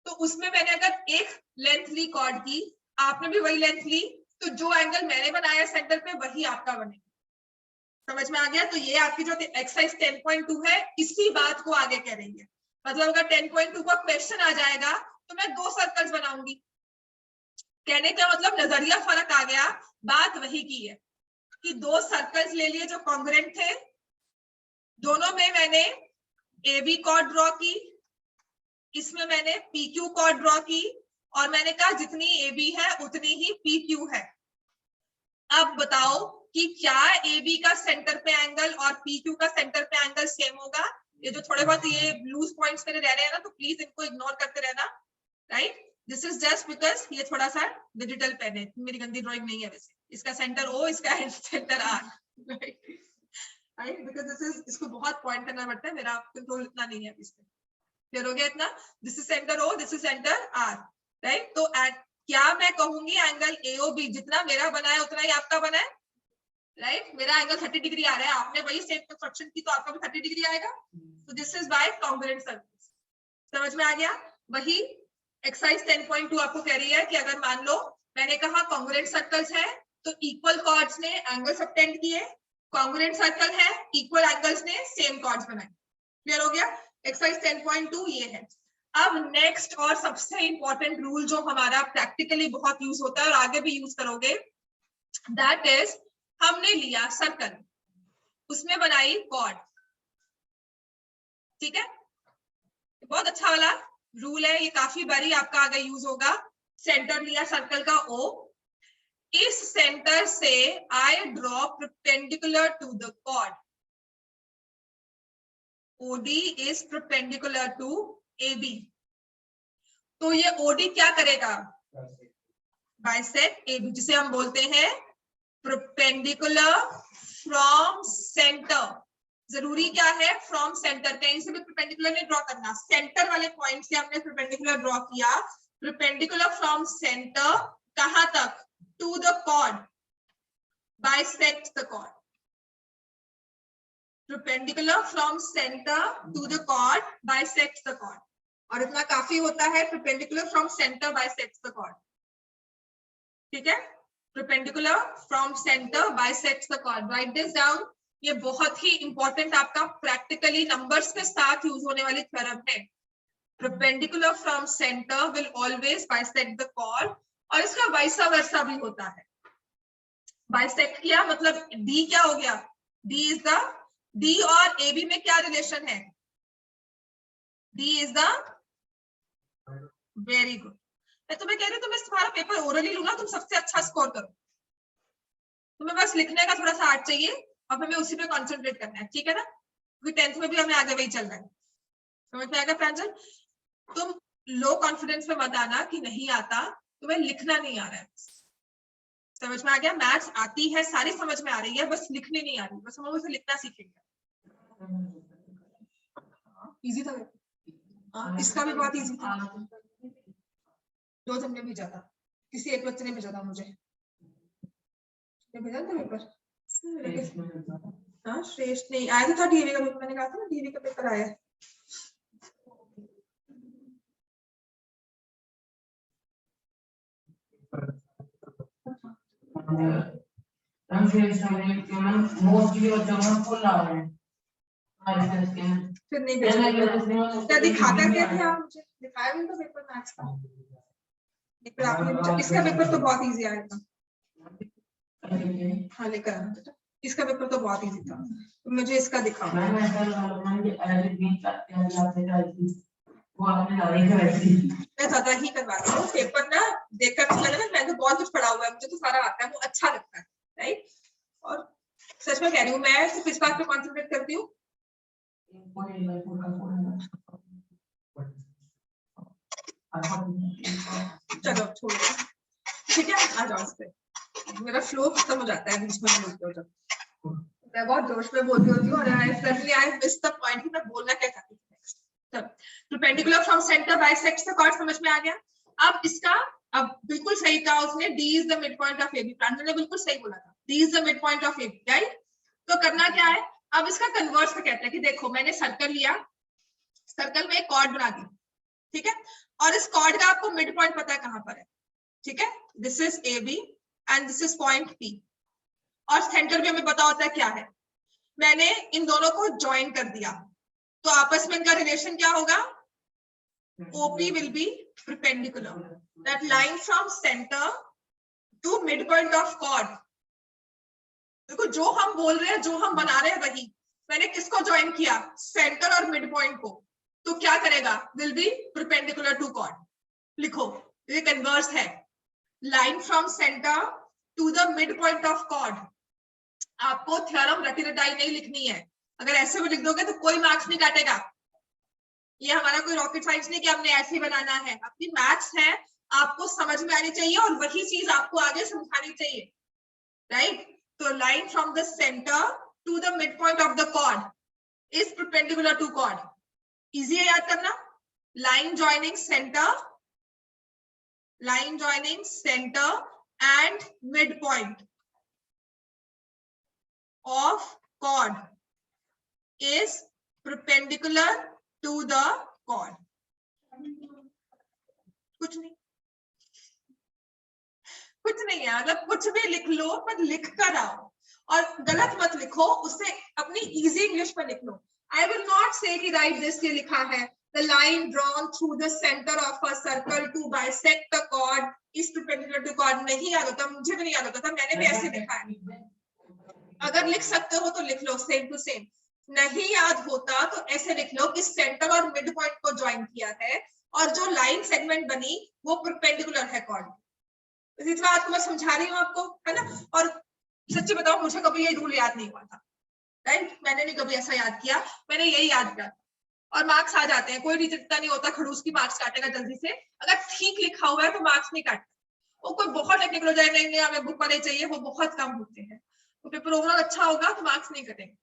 तो उसमें मैंने अगर एक लेंथ ली कॉर्ड की, आपने भी वही लेंथ ली, तो जो एंगल मैंने बनाया सेंटर पे वही आपका बनेगा। समझ में आ गया? तो ये आपकी जो एक्सरसाइज 10.2 है, इसी बात को आगे कह रही है। मतलब अगर 10.2 का क्वेश्चन आ जाएगा तो मैं 2 सर्कल्स बनाऊंगी। कहने का मतलब नजरिया फर्क आ गया, बात वही की है कि 2 सर्कल्स ले लिए जो कॉन्ग्रुएंट थे, दोनों में मैंने AB कॉर्ड ड्रॉ की, इसमें मैंने PQ कॉर्ड ड्रॉ की, और मैंने कहा जितनी AB है उतनी ही PQ है। अब बताओ कि क्या AB का सेंटर पे एंगल और PQ का सेंटर पे एंगल सेम होगा? ये जो थोड़े बहुत ये लूज पॉइंट्स मेरे रह रहे हैं ना, तो प्लीज इनको इग्नोर करते रहना, right. This is just because ये थोड़ा सा डिजिटल पेन है, मेरी गंदी ड्राइंग नहीं है वैसे। इसका सेंटर O, इसका centre R, right, because this is, इसको बहुत पॉइंट करना पड़ता है, मेरा कंट्रोल इतना नहीं है इस पे। क्लियर हो गया इतना? This is centre O, this is centre R, right. तो क्या मैं कहूंगी एंगल AOB जितना मेरा बना है उतना ही आपका बना है, राइट। मेरा एंगल 30 डिग्री आ रहा है, आपने वही सेम कंस्ट्रक्शन की, तो आपका भी 30 डिग्री आएगा। तो this is by congruent circles. समझ में आ गया? वही एक्सरसाइज 10.2 आपको कह रही है कि अगर मान लो मैंने कहा कॉन्ग्रुएंट सर्कल्स है, तो इक्वल कॉर्ड्स ने एंगल सबटेंड किए, कॉन्ग्रुएंट सर्कल है, इक्वल एंगल्स ने सेम कॉर्ड्स बनाए। क्लियर हो गया? एक्सरसाइज 10.2 ये है। अब नेक्स्ट और सबसे इंपॉर्टेंट रूल जो हमारा प्रैक्टिकली बहुत यूज होता है और आगे भी यूज करोगे, दैट इज, हमने लिया सर्कल, उसमें बनाई कॉर्ड, ठीक है। बहुत अच्छा वाला रूल है ये, काफी बारी आपका आगे यूज होगा। सेंटर लिया सर्कल का O, इस सेंटर से I draw perpendicular to the chord, OD is perpendicular to AB। तो ये OD क्या करेगा? बाइसेक्ट AB, जिसे हम बोलते हैं परपेंडिकुलर फ्रॉम सेंटर। जरूरी क्या है? फ्रॉम सेंटर, कहीं से भी परपेंडिकुलर नहीं ड्रॉ करना, सेंटर वाले पॉइंट से हमने परपेंडिकुलर ड्रॉ किया। परपेंडिकुलर फ्रॉम सेंटर कहां तक? To the chord, bisect the chord. perpendicular from center to the chord bisects the chord। और इतना काफी होता है, perpendicular from center bisects the chord, ठीक है। perpendicular from center bisects the chord. Write this down. ये बहुत ही इंपॉर्टेंट आपका प्रैक्टिकली नंबर्स के साथ यूज होने वाली थ्योरम है. Perpendicular from center will always bisect the chord. और इसका वाइसा वर्सा भी होता है. बाइसेक्ट किया मतलब D क्या हो गया? D is the D और AB में क्या रिलेशन है? D is the very good. मैं तुम्हें कह रही हूँ तुम्हें तुम्हारा पेपर ओरली लूंगा, तुम सबसे अच्छा स्कोर करो. तुम्हें बस लिखने का थोड़ा सा आर्ट चाहिए और हमें उसी पे कंसंट्रेट करना है, ठीक है ना? क्योंकि 10th में भी हमें आगे वही चल रहा है. समझ में आएगा प्रांजल? तुम लो कॉन्फिडेंस में मत आना कि नहीं आता, तुम्हें लिखना नहीं आ रहा है. समझ में आ गया? मैथ्स आती है, सारी समझ में आ रही है, बस लिखनी नहीं आ रही. बस हम उसे लिखना सीखेंगे. इजी था. हाँ, इसका भी बहुत इजी था. 2 जन ने भेजा था, किसी एक बच्चे ने भेजा था मुझे. भेजा था पेपर. हाँ, श्रेष्ठ नहीं आया था डीवी का पेपर. मैंने कहा था ना डीवी का पेपर आया है. फिर नहीं भेजा. क्या दिखाता क्या थे आप मुझे? दिखाया भी तो पेपर मैथ्स का. इसका पेपर तो बहुत इजी आया था. हाँ लेकर आना बेटा. इसका पेपर तो बहुत इजी था. मुझे इसका दिखाओ. मैं ज्यादा ही करवाती हूँ पेपर ना. देखकर अच्छा लगा ना, मैं तो बहुत कुछ पढ़ा हुआ है, मुझे तो सारा आता है, वो अच्छा लगता है. राइट. और सच में कह रही हूँ, मैं सिर्फ इस बात पे कॉन्सेंट्रेट करती हूँ. चलो छोड़ो, ठीक है. आ जाओ इस पे. मेरा फ्लो खत्म हो जाता है बीच में बोलते हो जब. मैं बहुत जोश में बोलती होती हूँ और आई मिस द पॉइंट कि मैं बोलना क्या चाहती थी. Next perpendicular from centre bisects the chord. समझ में आ गया? अब इसका अब बिल्कुल सही कहा उसने. D is the midpoint of AB. प्रांजल ने बिल्कुल सही बोला था. D is the midpoint of AB, right? तो करना क्या है अब? इसका कन्वर्स कहते हैं कि देखो मैंने सर्कल लिया, सर्कल में एक कॉर्ड बना दी, ठीक है? और इस कॉर्ड का आपको मिड पॉइंट पता है कहां पर है, ठीक है? This is AB and this is point P. और सेंटर भी हमें पता होता है क्या है. मैंने इन दोनों को ज्वाइन कर दिया, तो आपस में इनका रिलेशन क्या होगा? OP will be perpendicular. That line from center to midpoint of chord. देखो जो हम बोल रहे हैं, जो हम बना रहे हैं वही. मैंने किसको ज्वाइन किया? सेंटर और मिड पॉइंट को. तो क्या करेगा? Will be perpendicular to chord. लिखो, ये कन्वर्स है. Line from center to the midpoint of chord. आपको थ्योरम रटी रटाई नहीं लिखनी है. अगर ऐसे भी लिख दोगे तो कोई मार्क्स नहीं काटेगा. ये हमारा कोई रॉकेट साइंस नहीं कि हमने ऐसे ही बनाना है. अपनी मैथ्स है, आपको समझ में आनी चाहिए और वही चीज आपको आगे समझानी चाहिए, राइट? तो line from the centre to the mid point of the chord is perpendicular to chord. Easy है याद करना. Line joining centre and mid point of chord is perpendicular to the chord. कुछ नहीं है. मतलब कुछ भी लिख लो पर लिख कर आओ और गलत मत लिखो. उससे अपनी इजी इंग्लिश में लिख लो. I will not say कि write this. ये लिखा है the line drawn through the center of a circle to bisect the chord is perpendicular to chord. नहीं याद होता, मुझे भी नहीं याद होता था. मैंने भी ऐसे लिखा है. अगर लिख सकते हो तो लिख लो सेम टू सेम. नहीं याद होता तो ऐसे लिख लो कि सेंटर और मिड पॉइंट को ज्वाइन किया है और जो लाइन सेगमेंट बनी वो परपेंडिकुलर है कॉर्ड. इस बात को मैं समझा रही हूँ आपको, है ना? और सच्ची बताओ मुझे कभी ये रूल याद नहीं हुआ था, राइट? मैंने नहीं कभी ऐसा याद किया. मैंने यही याद किया और मार्क्स आ जाते हैं. कोई टीचर इतना नहीं होता खड़ूस की मार्क्स काटेगा जल्दी से. अगर ठीक लिखा हुआ है तो मार्क्स नहीं काटता. वो कोई बहुत टेक्निकल हो जाए, नहीं हमें बुक वाले चाहिए, वो बहुत कम होते हैं. तो पेपर ओवरऑल अच्छा होगा तो मार्क्स नहीं कटेंगे,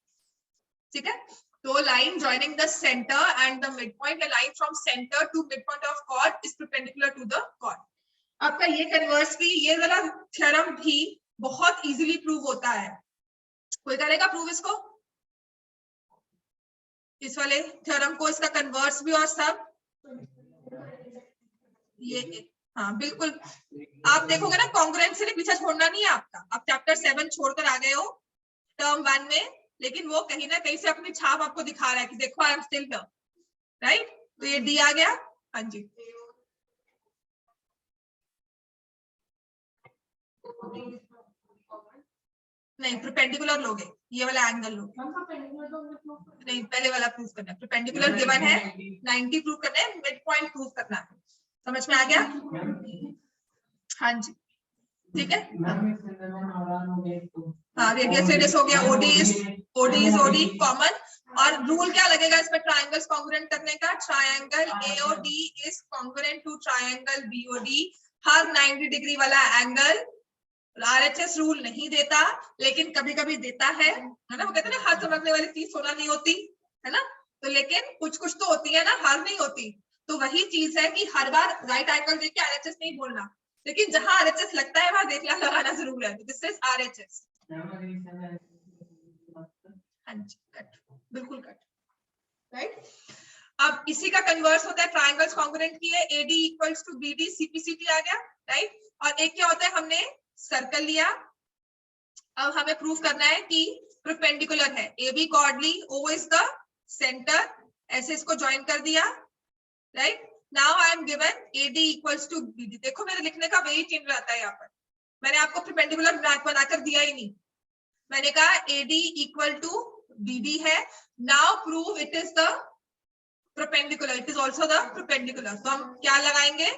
ठीक है? तो line joining the centre and the mid point, line from centre to mid point of chord is perpendicular to the chord. आपका ये कन्वर्स भी, ये वाला थ्योरम भी बहुत इजीली प्रूव होता है. कोई करेगा प्रूव इसको? इस वाले थ्योरम को, इसका कन्वर्स भी और सब. ये हाँ बिल्कुल, आप देखोगे ना कॉन्ग्रुएंट से पीछा छोड़ना नहीं है आपका। आप चैप्टर 7 छोड़कर आ गए हो टर्म 1 में, लेकिन वो कहीं ना कहीं से अपनी छाप आपको दिखा रहा है कि देखो I am still here, right. तो ये डी आ गया। हाँ जी, नहीं परपेंडिकुलर लोगे, ये वाला एंगल लोगे। नहीं, पहले वाला प्रूव करना है। परपेंडिकुलर गिवन है, 90 प्रूव करना है, मिड पॉइंट प्रूव करना है। समझ में आ गया? हाँ जी, ठीक है। हाँ, रेडियस रेडियस हो गया, ओडी इज ओडी कॉमन। और रूल क्या लगेगा इसमें ट्राइंगल्स कॉन्ग्रुएंट करने का? Triangle AOD is congruent to triangle BOD. हर 90 डिग्री वाला एंगल आरएचएस रूल नहीं देता, लेकिन कभी कभी देता है ना। वो कहते हैं ना हर समझने वाली चीज सोना नहीं होती, है ना। तो लेकिन कुछ कुछ तो होती है ना, हर नहीं होती। तो वही चीज है कि हर बार राइट एंगल देख के आरएचएस नहीं बोलना, लेकिन जहां आरएचएस लगता है वहां देखना लगाना जरूर है। This is RHS. हाँ जी, कट, बिल्कुल कट, राइट। अब इसी का कन्वर्स होता है ट्राइंगल्स कॉन्ग्रुएंट की है, AD equals to BD, CPCT आ गया, राइट। और एक क्या होता है, हमने सर्कल लिया, अब हमें प्रूव करना है कि परपेंडिकुलर है। A B chord, O is the centre, ऐसे इसको ज्वाइन कर दिया, right. Now I am given AD equals to BD. देखो मेरे लिखने का वही चेंज रहता है यहाँ पर, मैंने आपको परपेंडिकुलर बनाकर दिया ही नहीं। मैंने कहा एडी इक्वल टू बीडी है, now prove it is the perpendicular, it is also the perpendicular. तो हम क्या लगाएंगे?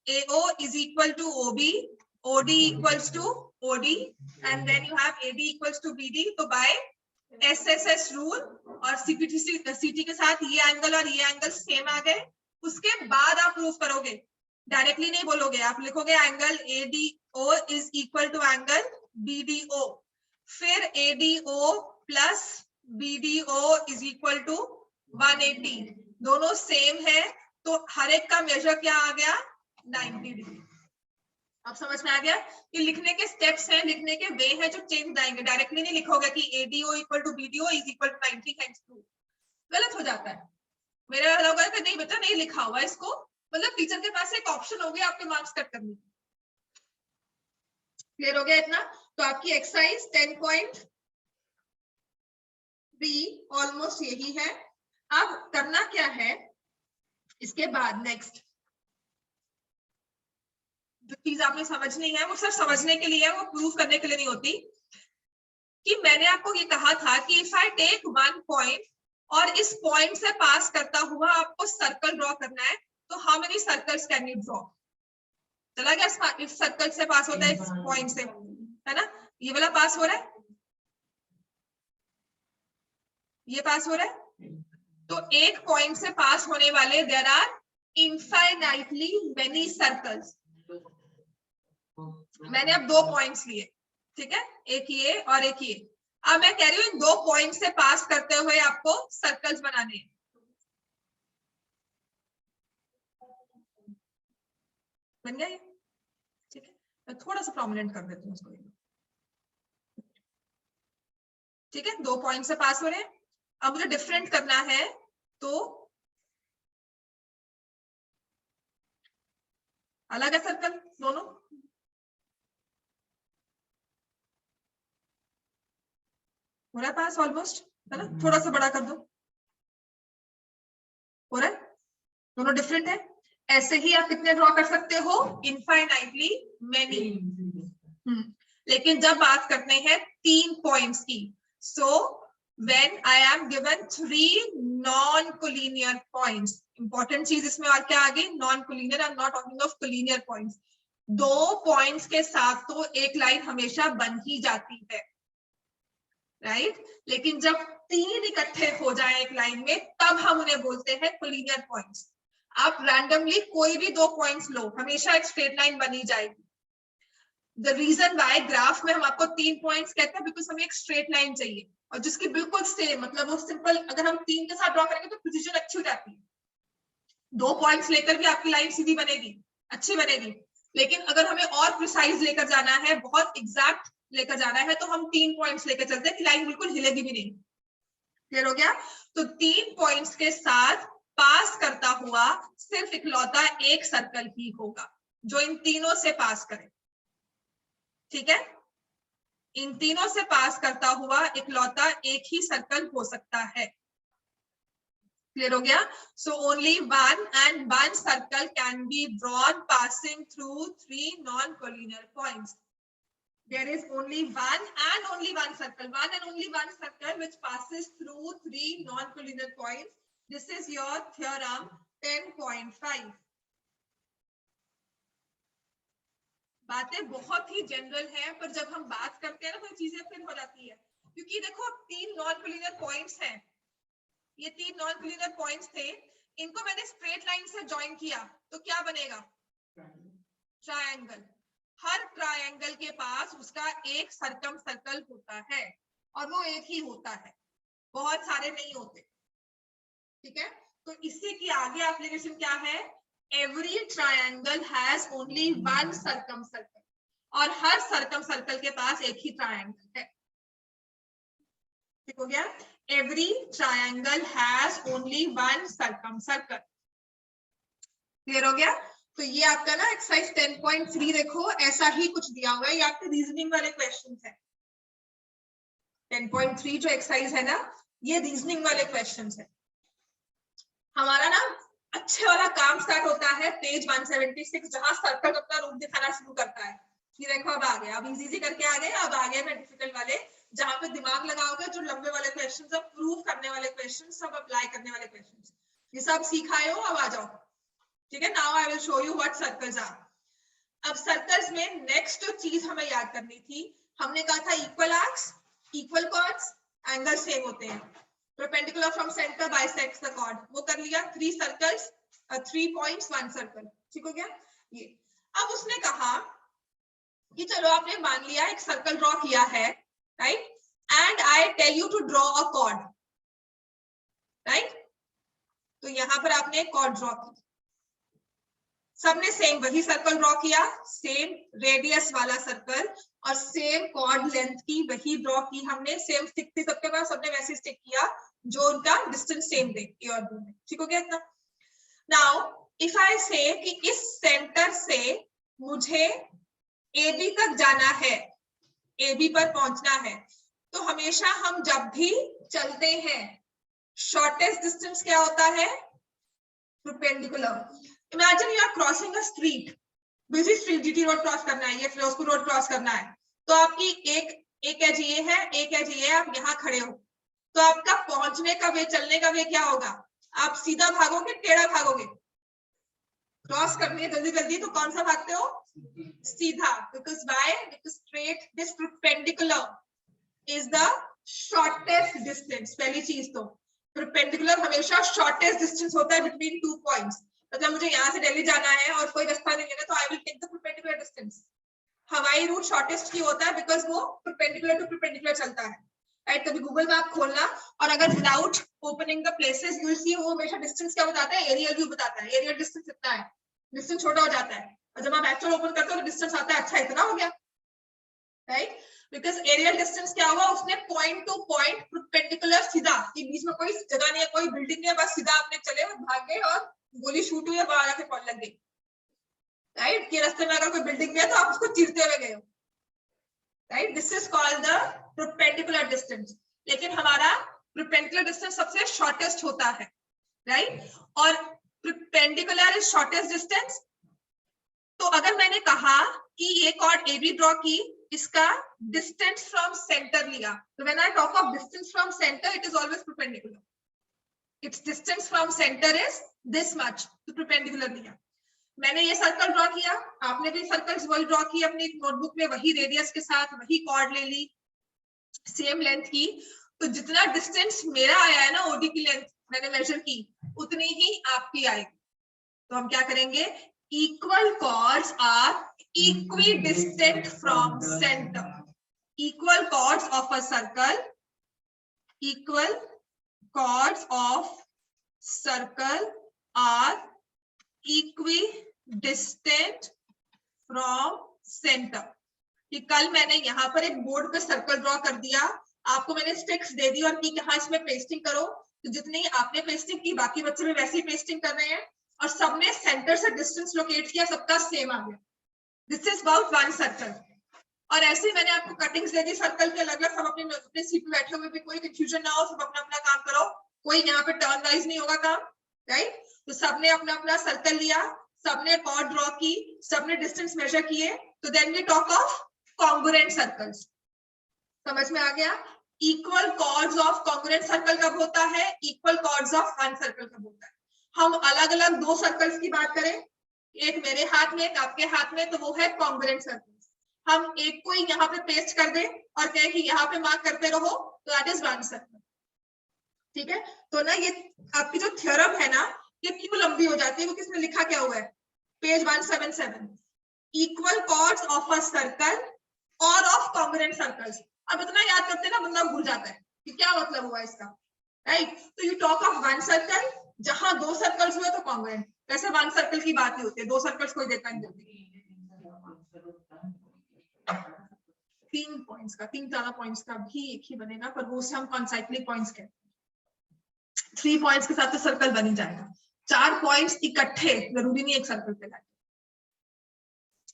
AO is equal to OB, OD equals to OD, and then you have AD equals to BD. तो by SSS rule और CT के साथ ये angle और ये एंगल सेम आ गए। उसके बाद आप प्रूफ करोगे, डायरेक्टली नहीं बोलोगे, आप लिखोगे angle ADO is equal to angle BDO, फिर ADO plus BDO is equal to 180, दोनों सेम है, तो हर एक का मेजर क्या आ गया? 90 डिग्री। अब समझ में आ गया कि लिखने के स्टेप्स हैं, लिखने के वे हैं जो चेंज आएंगे। डायरेक्टली नहीं लिखोगे कि ADO equal to BDO is equal to 90, hence proof. गलत हो जाता है। मेरा वाला होगा कि नहीं बेटा नहीं लिखा हुआ इसको, मतलब टीचर के पास एक ऑप्शन हो गया आपके मार्क्स कट करने की। क्लियर हो गया इतना? तो आपकी एक्सरसाइज 10.3 ऑलमोस्ट यही है। अब करना क्या है इसके बाद, नेक्स्ट जो चीज आपने समझनी है वो सिर्फ समझने के लिए है, वो प्रूव करने के लिए नहीं होती। कि मैंने आपको ये कहा था कि इफ आई टेक 1 पॉइंट और इस पॉइंट से पास करता हुआ आपको सर्कल ड्रॉ करना है, तो how many circles can you draw? चला गया? इस सर्कल से पास होता है, इस पॉइंट से, है ना। ये वाला पास हो रहा है, ये पास हो रहा है। तो एक पॉइंट से पास होने वाले there are infinitely many circles. मैंने अब 2 पॉइंट्स लिए, ठीक है, एक ये और एक ये। अब मैं कह रही हूँ इन 2 पॉइंट से पास करते हुए आपको सर्कल्स बनाने हैं। बन गया ये? ठीक है, मैं थोड़ा सा प्रोमिनेंट कर देती हूँ उसको। ठीक है, 2 पॉइंट से पास हो रहे हैं। अब मुझे डिफरेंट करना है, तो अलग है सर्कल दोनों। हो रहा है पास ऑलमोस्ट, है ना। थोड़ा सा बड़ा कर दो, हो रहा है। दोनों डिफरेंट है। ऐसे ही आप कितने ड्रॉ कर सकते हो? Infinitely many. लेकिन जब बात करते हैं 3 पॉइंट्स की, so when I am given 3 non collinear points, important चीज इसमें और क्या आ गई? Non collinear. I am not talking of collinear points. 2 points के साथ तो एक लाइन हमेशा बन ही जाती है, राइट। लेकिन जब 3 इकट्ठे हो जाए एक लाइन में, तब हम उन्हें बोलते हैं कोलिनियर पॉइंट्स। आप रैंडमली कोई भी 2 पॉइंट्स लो, हमेशा एक स्ट्रेट लाइन बनी जाएगी। द रीजन वाई ग्राफ में हम आपको 3 पॉइंट्स कहते हैं, बिकॉज हमें एक स्ट्रेट लाइन चाहिए और जिसकी बिल्कुल सेम, मतलब वो सिंपल, अगर हम 3 के साथ ड्रॉ करेंगे तो प्रिसिजन अच्छी हो जाती है। 2 पॉइंट्स लेकर भी आपकी लाइन सीधी बनेगी, अच्छी बनेगी। लेकिन अगर हमें और प्रिसाइज लेकर जाना है, बहुत एग्जैक्ट लेकर जाना है, तो हम 3 पॉइंट्स लेकर चलते हैं कि लाइन बिल्कुल हिलेगी भी नहीं। क्लियर हो गया? तो 3 पॉइंट्स के साथ पास करता हुआ सिर्फ इकलौता एक सर्कल ही होगा। जो इन तीनों से पास करे, ठीक है। इन तीनों से पास करता हुआ इकलौता एक ही सर्कल हो सकता है। क्लियर हो गया? So only one and one circle can be drawn passing through 3 non-collinear points. There is only one and only one circle, one and only one circle which passes through 3 non-collinear points. This is your theorem 10.5. बातें बहुत ही general है, पर जब हम बात करते हैं ना तो चीजें फिर हो जाती है, क्योंकि देखो 3 non-collinear points हैं, ये 3 non-collinear points थे, इनको मैंने स्ट्रेट लाइन से ज्वाइन किया तो क्या बनेगा? ट्रायंगल। हर ट्रायंगल के पास उसका एक सर्कम सर्कल होता है और वो एक ही होता है, बहुत सारे नहीं होते, ठीक है। तो इसी की आगे एप्लीकेशन क्या है? Every triangle has only one circum circle, और हर सर्कम सर्कल के पास एक ही ट्रायंगल है, ठीक हो गया? Every triangle has only one circum circle. Clear हो गया? तो ये आपका ना एक्सरसाइज 10.3 देखो, ऐसा ही कुछ दिया हुआ है, ये आपके रीजनिंग वाले क्वेश्चंस है। 10.3 जो एक्सरसाइज है ना, ये रीजनिंग वाले क्वेश्चंस है। हमारा ना अच्छे वाला काम स्टार्ट होता है पेज 176, जहां सर्कल अपना रूप दिखाना शुरू करता है। ये देखो अब आ गया, अब इजी करके आ गए, अब आ गए मैं डिफिकल्ट वाले, जहां पे दिमाग लगाओगे, जो लंबे वाले क्वेश्चन, सब प्रूव करने वाले क्वेश्चन, सब अप्लाई करने वाले क्वेश्चन, ये सब सिखाए हो, अब आ जाओ, ठीक है। Now I will show you what circles are. अब सर्कल्स में नेक्स्ट जो चीज हमें याद करनी थी, हमने कहा था equal arcs, equal chords, angle same होते हैं, perpendicular from centre bisects the chord, वो कर लिया। 3 सर्कल्स 3 पॉइंट्स 1 सर्कल, ठीक हो गया ये। अब उसने कहा कि चलो आपने मान लिया एक सर्कल ड्रॉ किया है, right, and I tell you to draw a chord, right. तो यहां पर आपने एक कॉर्ड ड्रॉ की, सबने सेम वही सर्कल ड्रॉ किया, सेम रेडियस वाला सर्कल और सेम कॉर्ड लेंथ की वही ड्रॉ की हमने, सेम स्टिक थी सबके पास, सबने वैसे स्टिक किया जो उनका डिस्टेंस सेम दे ए और बी में, ठीक हो गया इतना। नाउ इफ आई से कि इस सेंटर से मुझे ए बी तक जाना है, ए बी पर पहुंचना है, तो हमेशा हम जब भी चलते हैं शॉर्टेस्ट डिस्टेंस क्या होता है? Perpendicular. Imagine you are crossing a street, busy street, GT road cross करना है, ये फिरोजपुर रोड क्रॉस करना है, तो आपकी एक एज ये है, एक एज ये है, आप यहाँ खड़े हो, तो आपका पहुंचने का वे, चलने का वे क्या होगा? आप सीधा भागोगे, टेढ़ा भागोगे? क्रॉस करनी है जल्दी जल्दी, तो कौन सा भागते हो? सीधा, because why? Because straight, this perpendicular is the shortest distance। पहली चीज तो परपेंडिकुलर हमेशा शॉर्टेस्ट डिस्टेंस होता है बिटवीन 2 पॉइंट्स। मतलब मुझे यहाँ से दिल्ली जाना है और कोई रास्ता नहीं है, तो I will take the perpendicular distance. हवाई रूट शॉर्टेस्ट क्यों होता है? बिकॉज वो परपेंडिकुलर टू परपेंडिकुलर चलता है, राइट। कभी गूगल मैप खोलना और अगर without opening the places you will see, वो हमेशा डिस्टेंस क्या बताता है? एरियल व्यू बताता है, एरियल डिस्टेंस इतना है, डिस्टेंस छोटा हो जाता है, और जब आप एक्चुअल ओपन करते हो तो डिस्टेंस आता है, अच्छा इतना हो गया, राइट। बिकॉज एरियल डिस्टेंस क्या हुआ? उसने पॉइंट टू पॉइंट परपेंडिकुलर सीधा, कि बीच में कोई जगह नहीं है, कोई बिल्डिंग नहीं है, बस सीधा आपने चले और भाग गए और गोली शूट हुई और बाहर आके पॉइंट लग गई, राइट। कि रास्ते में अगर कोई बिल्डिंग भी है तो आप उसको चीरते हुए गए हो, right. This is called the perpendicular distance. लेकिन हमारा परपेंडिकुलर डिस्टेंस सबसे शॉर्टेस्ट होता है, राइट। और परपेंडिकुलर इज शॉर्टेस्ट डिस्टेंस। तो अगर मैंने कहा कि ये कॉर्ड ए बी ड्रॉ की, इसका डिस्टेंस फ्रॉम सेंटर लिया, तो when I talk of distance from centre, it is always perpendicular. It's distance from centre is this much, तो परपेंडिकुलर लिया। मैंने ये सर्कल ड्रॉ किया, आपने भी सर्कल्स वही ड्रॉ की अपनी नोटबुक में, वही रेडियस के साथ, वही कॉर्ड ले ली, सेम लेंथ की। तो जितना डिस्टेंस मेरा आया है ना, ओडी की लेंथ मैंने मेजर की, उतनी ही आपकी आएगी। तो हम क्या करेंगे? Equal chords are equidistant from centre. Equal chords of a circle, equal chords of circle are equidistant from center। कि कल मैंने यहाँ पर एक बोर्ड पे सर्कल ड्रॉ कर दिया, आपको मैंने स्टिक्स दे दी और की कहा इसमें पेस्टिंग करो, तो जितनी आपने पेस्टिंग की बाकी बच्चे भी वैसे ही पेस्टिंग कर रहे हैं, और सबने सेंटर से डिस्टेंस लोकेट किया, सबका सेम आ गया। This is about one circle. और ऐसे ही मैंने आपको कटिंग्स दे दी सर्कल के अलग अलग, सब अपने सीट पे बैठे हुए भी कोई कंफ्यूजन ना हो, सब अपना अपना काम करो, कोई यहाँ पे टर्न वाइज नहीं होगा काम, राइट। तो सबने अपना अपना सर्कल लिया, सबने कॉर्ड ड्रॉ की, सबने डिस्टेंस मेजर किए, तो then we talk of congruent circles. समझ में आ गया? Equal chords of congruent circle कब होता है, equal chords of one circle कब होता है। हम अलग अलग दो सर्कल्स की बात करें, एक मेरे हाथ में एक आपके हाथ में, तो वो है कॉन्ग्रुएंट सर्कल। हम एक को ही यहाँ पे पेस्ट कर दें और कहें कि यहाँ पे मार्क करते रहो, तो दैट इज वन सर्कल। ठीक है, तो ना ये आपकी जो थ्योरम है ना, ये क्यों लंबी हो जाती है, वो किसने लिखा क्या हुआ है, page 177, equal chords of a circle और ऑफ कॉन्ग्रुएंट सर्कल्स। अब इतना याद करते ना बंदा भूल जाता है कि क्या मतलब हुआ इसका, राइट। तो you talk of one circle, जहां दो सर्कल्स हुए तो कॉन्ग्रुएंट, वैसे वन सर्कल की बात नहीं होती है, दो सर्कल्स कोई देखा नहीं होती। 3 पॉइंट्स का, 3 ज्यादा पॉइंट्स का भी एक ही बनेगा, पर वो से हम कॉन्साइक्लिक पॉइंट्स कहते हैं। 3 पॉइंट्स के साथ तो सर्कल बन ही जाएगा, 4 पॉइंट्स इकट्ठे जरूरी नहीं एक सर्कल पे लाए,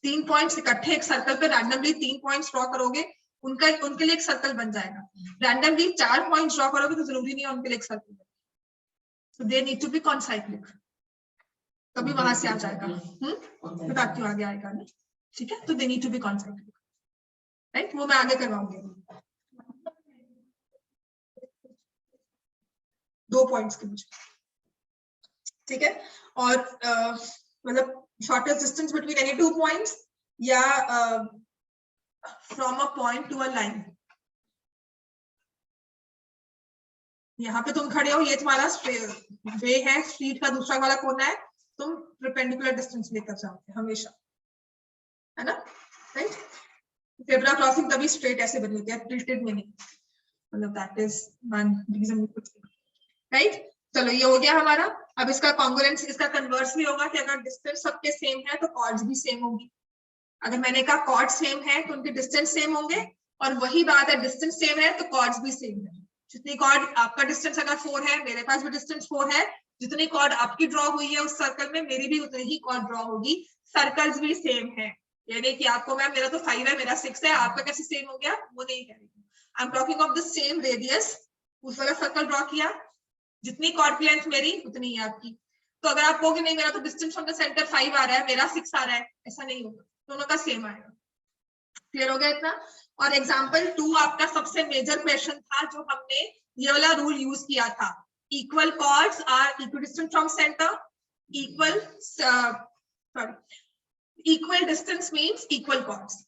3 पॉइंट्स इकट्ठे एक सर्कल पे रैंडमली 3 पॉइंट्स ड्रॉ करोगे, उनके लिए एक सर्कल बन जाएगा। रैंडमली 4 पॉइंट्स ड्रॉ करोगे तो जरूरी नहीं है उनके लिए एक सर्कल बने, so they need to be concyclic, तभी वहां से आ जाएगा। बताती हूँ आगे आएगा ना, ठीक है। तो they need to be concyclic, right, वो मैं आगे करवाऊंगी 2 पॉइंट्स के बीच, ठीक है। और मतलब shortest distance between any 2 points या from a point to a line. यहाँ पे तुम खड़े हो, ये तुम्हारा वे है, स्ट्रीट का दूसरा वाला कोना है, तुम परपेंडिकुलर डिस्टेंस लेकर जाओगे हमेशा, है ना, राइट। ज़ेब्रा क्रॉसिंग तभी स्ट्रेट ऐसे बनी होती है, टिल्टेड में नहीं, मतलब that is one reason, right. चलो ये हो गया हमारा। अब इसका कॉन्ग्रुएंस, इसका कन्वर्स भी होगा कि अगर डिस्टेंस सबके सेम है तो कॉर्ड्स भी सेम होंगी। अगर मैंने कहा कॉर्ड सेम है तो उनके डिस्टेंस सेम होंगे, और वही बात है डिस्टेंस सेम है तो कॉर्ड्स भी सेम है। जितनी कॉर्ड आपका डिस्टेंस अगर 4 है, मेरे पास भी डिस्टेंस 4 है, जितनी कॉर्ड आपकी ड्रॉ हुई है उस सर्कल में मेरी भी उतनी ही कॉर्ड ड्रॉ होगी, सर्कल्स भी सेम है। यानी कि आपको मैम मेरा तो 5 है, मेरा 6 है, आपका कैसे सेम हो गया, वो नहीं कह रही। I am talking of the same radius, उस वाला सर्कल ड्रॉ किया, जितनी कॉर्ड की लेंथ मेरी उतनी है आपकी। तो अगर आप कहोगे नहीं मेरा तो डिस्टेंस फ्रॉम द सेंटर 5 आ रहा है, मेरा 6 आ रहा है, ऐसा नहीं होगा, दोनों का सेम आएगा। क्लियर हो गया इतना? और एग्जांपल 2 आपका सबसे मेजर क्वेश्चन था, जो हमने ये वाला रूल यूज किया था, equal chords are equidistant from centre, equal distance means equal chords.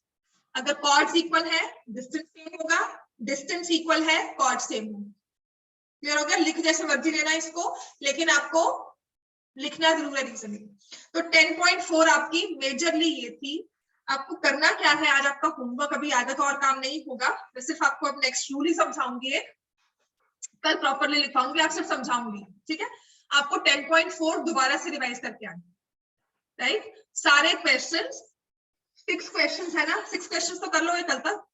अगर कॉर्ड्स इक्वल है डिस्टेंस सेम होगा, डिस्टेंस इक्वल है कॉर्ड सेम होगा। क्लियर हो गया? लिख जैसे मर्जी लेना इसको, लेकिन आपको लिखना जरूर है रीजन। तो 10.4 आपकी मेजरली ये थी। आपको करना क्या है, आज आपका होमवर्क, अभी आगे तो और काम नहीं होगा, मैं सिर्फ आपको अब नेक्स्ट रूल ही समझाऊंगी, कल प्रॉपरली लिखवाऊंगी, आप सिर्फ समझाऊंगी, ठीक है। आपको 10.4 दोबारा से रिवाइज करके आना, राइट। सारे क्वेश्चंस 6 क्वेश्चंस है ना, 6 क्वेश्चंस तो कर लो कल तक,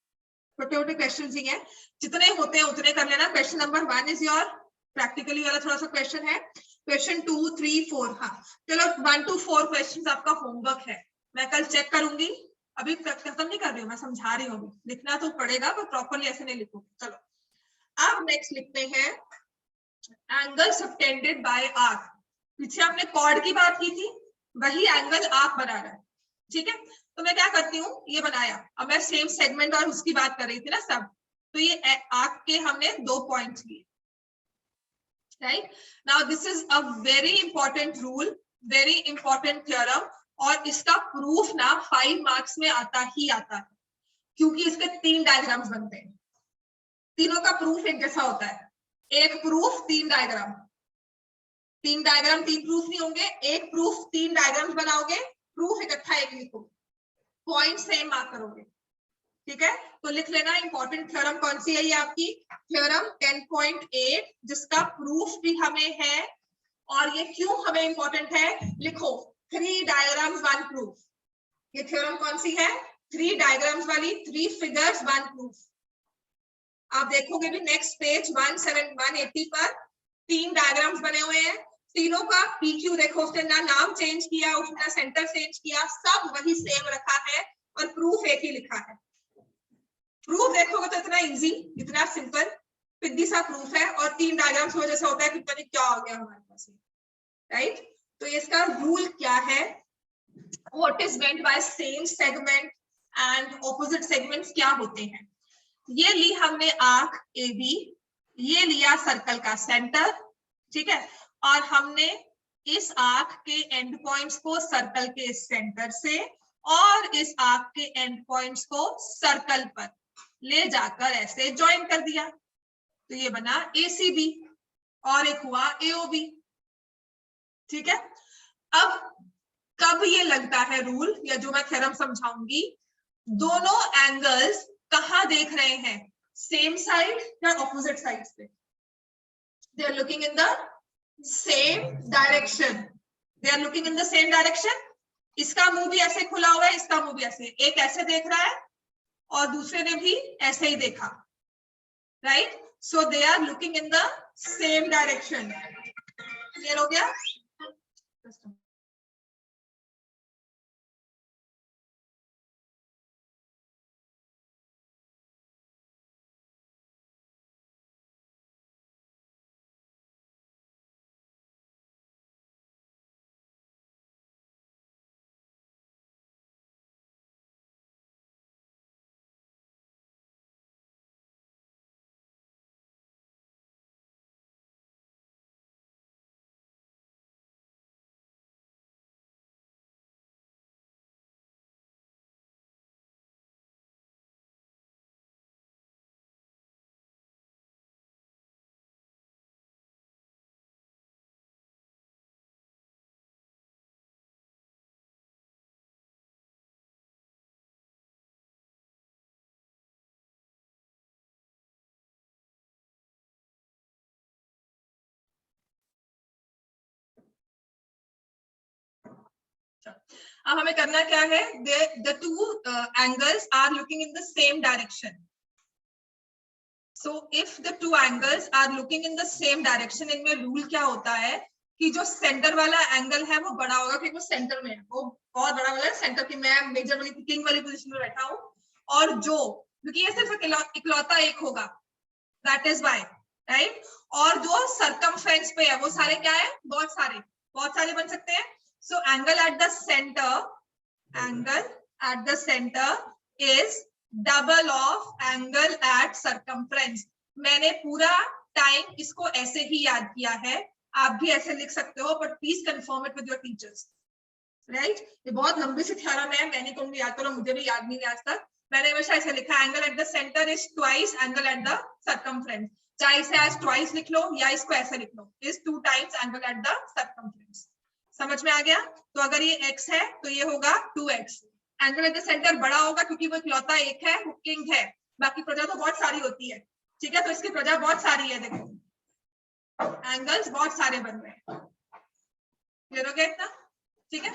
छोटे छोटे क्वेश्चंस ही हैं, जितने होते हैं उतने कर लेना। Question number 1 is your practically वाला थोड़ा सा क्वेश्चन है, क्वेश्चन 2, 3, 4, हाँ चलो 1 to 4 क्वेश्चन आपका होमवर्क है, मैं कल चेक करूंगी, अभी खत्म नहीं कर रही हूँ, मैं समझा रही हूँ, अभी लिखना तो पड़ेगा पर प्रॉपरली ऐसे नहीं लिखोगे। चलो अब नेक्स्ट लिखते हैं एंगल सबटेंडेड बाय आर्क। पीछे आपने कॉर्ड की बात की थी, वही एंगल आर्क बना रहा है, ठीक है। तो मैं क्या करती हूँ, ये बनाया, अब मैं सेम सेगमेंट और उसकी बात कर रही थी ना सब, तो ये आर्क के हमने 2 पॉइंट्स लिए, right. Now this is a very important rule, very important theorem, और इसका प्रूफ ना 5 मार्क्स में आता ही आता है, क्योंकि इसके 3 डायग्राम्स बनते हैं, तीनों का प्रूफ एक जैसा होता है, एक प्रूफ 3 डायग्राम, 3 डायग्राम 3 प्रूफ नहीं होंगे, एक प्रूफ 3 डायग्राम्स बनाओगे, प्रूफ इकट्ठा एक लिखोगे, पॉइंट सेम मार्क करोगे, ठीक है। तो लिख लेना इंपॉर्टेंट थ्योरम कौन सी है, ये आपकी थ्योरम 10.8, जिसका प्रूफ भी हमें है, और ये क्यों हमें इंपॉर्टेंट है, लिखो 3 डायग्राम्स 1 प्रूफ। ये थ्योरम कौन सी है, 3 डायग्राम्स वाली, 3 फिगर्स 1 प्रूफ। आप देखोगे भी नेक्स्ट पेज 180 पर 3 डायग्राम्स बने हुए हैं, तीनों का PQ देखो, उसने ना नाम चेंज किया, उसने सेंटर चेंज किया, सब वही सेम रखा है और प्रूफ एक ही लिखा है। प्रूफ देखोगे तो इतना इजी, इतना सिंपल पिद्दी सा प्रूफ है, और 3 डायग्राम्स की वजह से होता है कि पता नहीं क्या हो गया हमारे पास, राइट। तो इसका रूल क्या है, what is meant by same segment and opposite segments क्या होते हैं। ये ली हमने आर्क AB, ये लिया सर्कल का सेंटर, ठीक है, और हमने इस आर्क के एंड पॉइंट्स को सर्कल के सेंटर से और इस आर्क के एंड पॉइंट्स को सर्कल पर ले जाकर ऐसे ज्वाइन कर दिया, तो ये बना ACB और एक हुआ AOB, ठीक है। अब कब ये लगता है रूल, या जो मैं थ्योरम समझाऊंगी, दोनों एंगल्स कहां देख रहे हैं, सेम साइड या ऑपोजिट साइड पे, they are looking in the same direction, they are looking in the same direction. इसका मुंह भी ऐसे खुला हुआ है, इसका मुंह भी ऐसे, एक ऐसे देख रहा है और दूसरे ने भी ऐसे ही देखा, right. So they are looking in the same direction. Clear हो गया। अब हमें करना क्या है, the two angles are looking in the same direction. So if the two angles are looking in the same direction, इनमें रूल क्या होता है कि जो सेंटर वाला एंगल है वो बड़ा होगा क्योंकि वो सेंटर में है, वो बहुत बड़ा वाला सेंटर की, मैं मेजर वाली किंग वाली पोजीशन में बैठा हूँ, और जो क्योंकि ये सिर्फ इकलौता एक होगा, दैट इज वाई, राइट। और जो सरकमफ्रेंस पे है वो सारे क्या है, बहुत सारे बन सकते हैं। So angle at the center is double of angle at circumference. मैंने पूरा टाइम इसको ऐसे ही याद किया है, आप भी ऐसे लिख सकते हो, but please confirm it with your teachers, right. ये बहुत लंबी सी थ्योरम है, मैं नहीं कहूंगी याद करो, मुझे भी याद नहीं है आज तक, मैंने हमेशा ऐसे लिखा, angle at the centre is twice angle at the circumference, चाहे इसे आज ट्वाइस लिख लो या इसको ऐसे लिख लो, is 2 times angle at the circumference. समझ में आ गया। तो अगर ये x है तो ये होगा 2x। Angle at the centre बड़ा होगा क्योंकि वो इकलौता एक है, वो किंग है, बाकी प्रजा तो बहुत सारी होती है, ठीक है, तो इसकी प्रजा बहुत सारी है, देखो एंगल्स बहुत सारे बन रहे हैं, क्लियर हो गया इतना, ठीक है।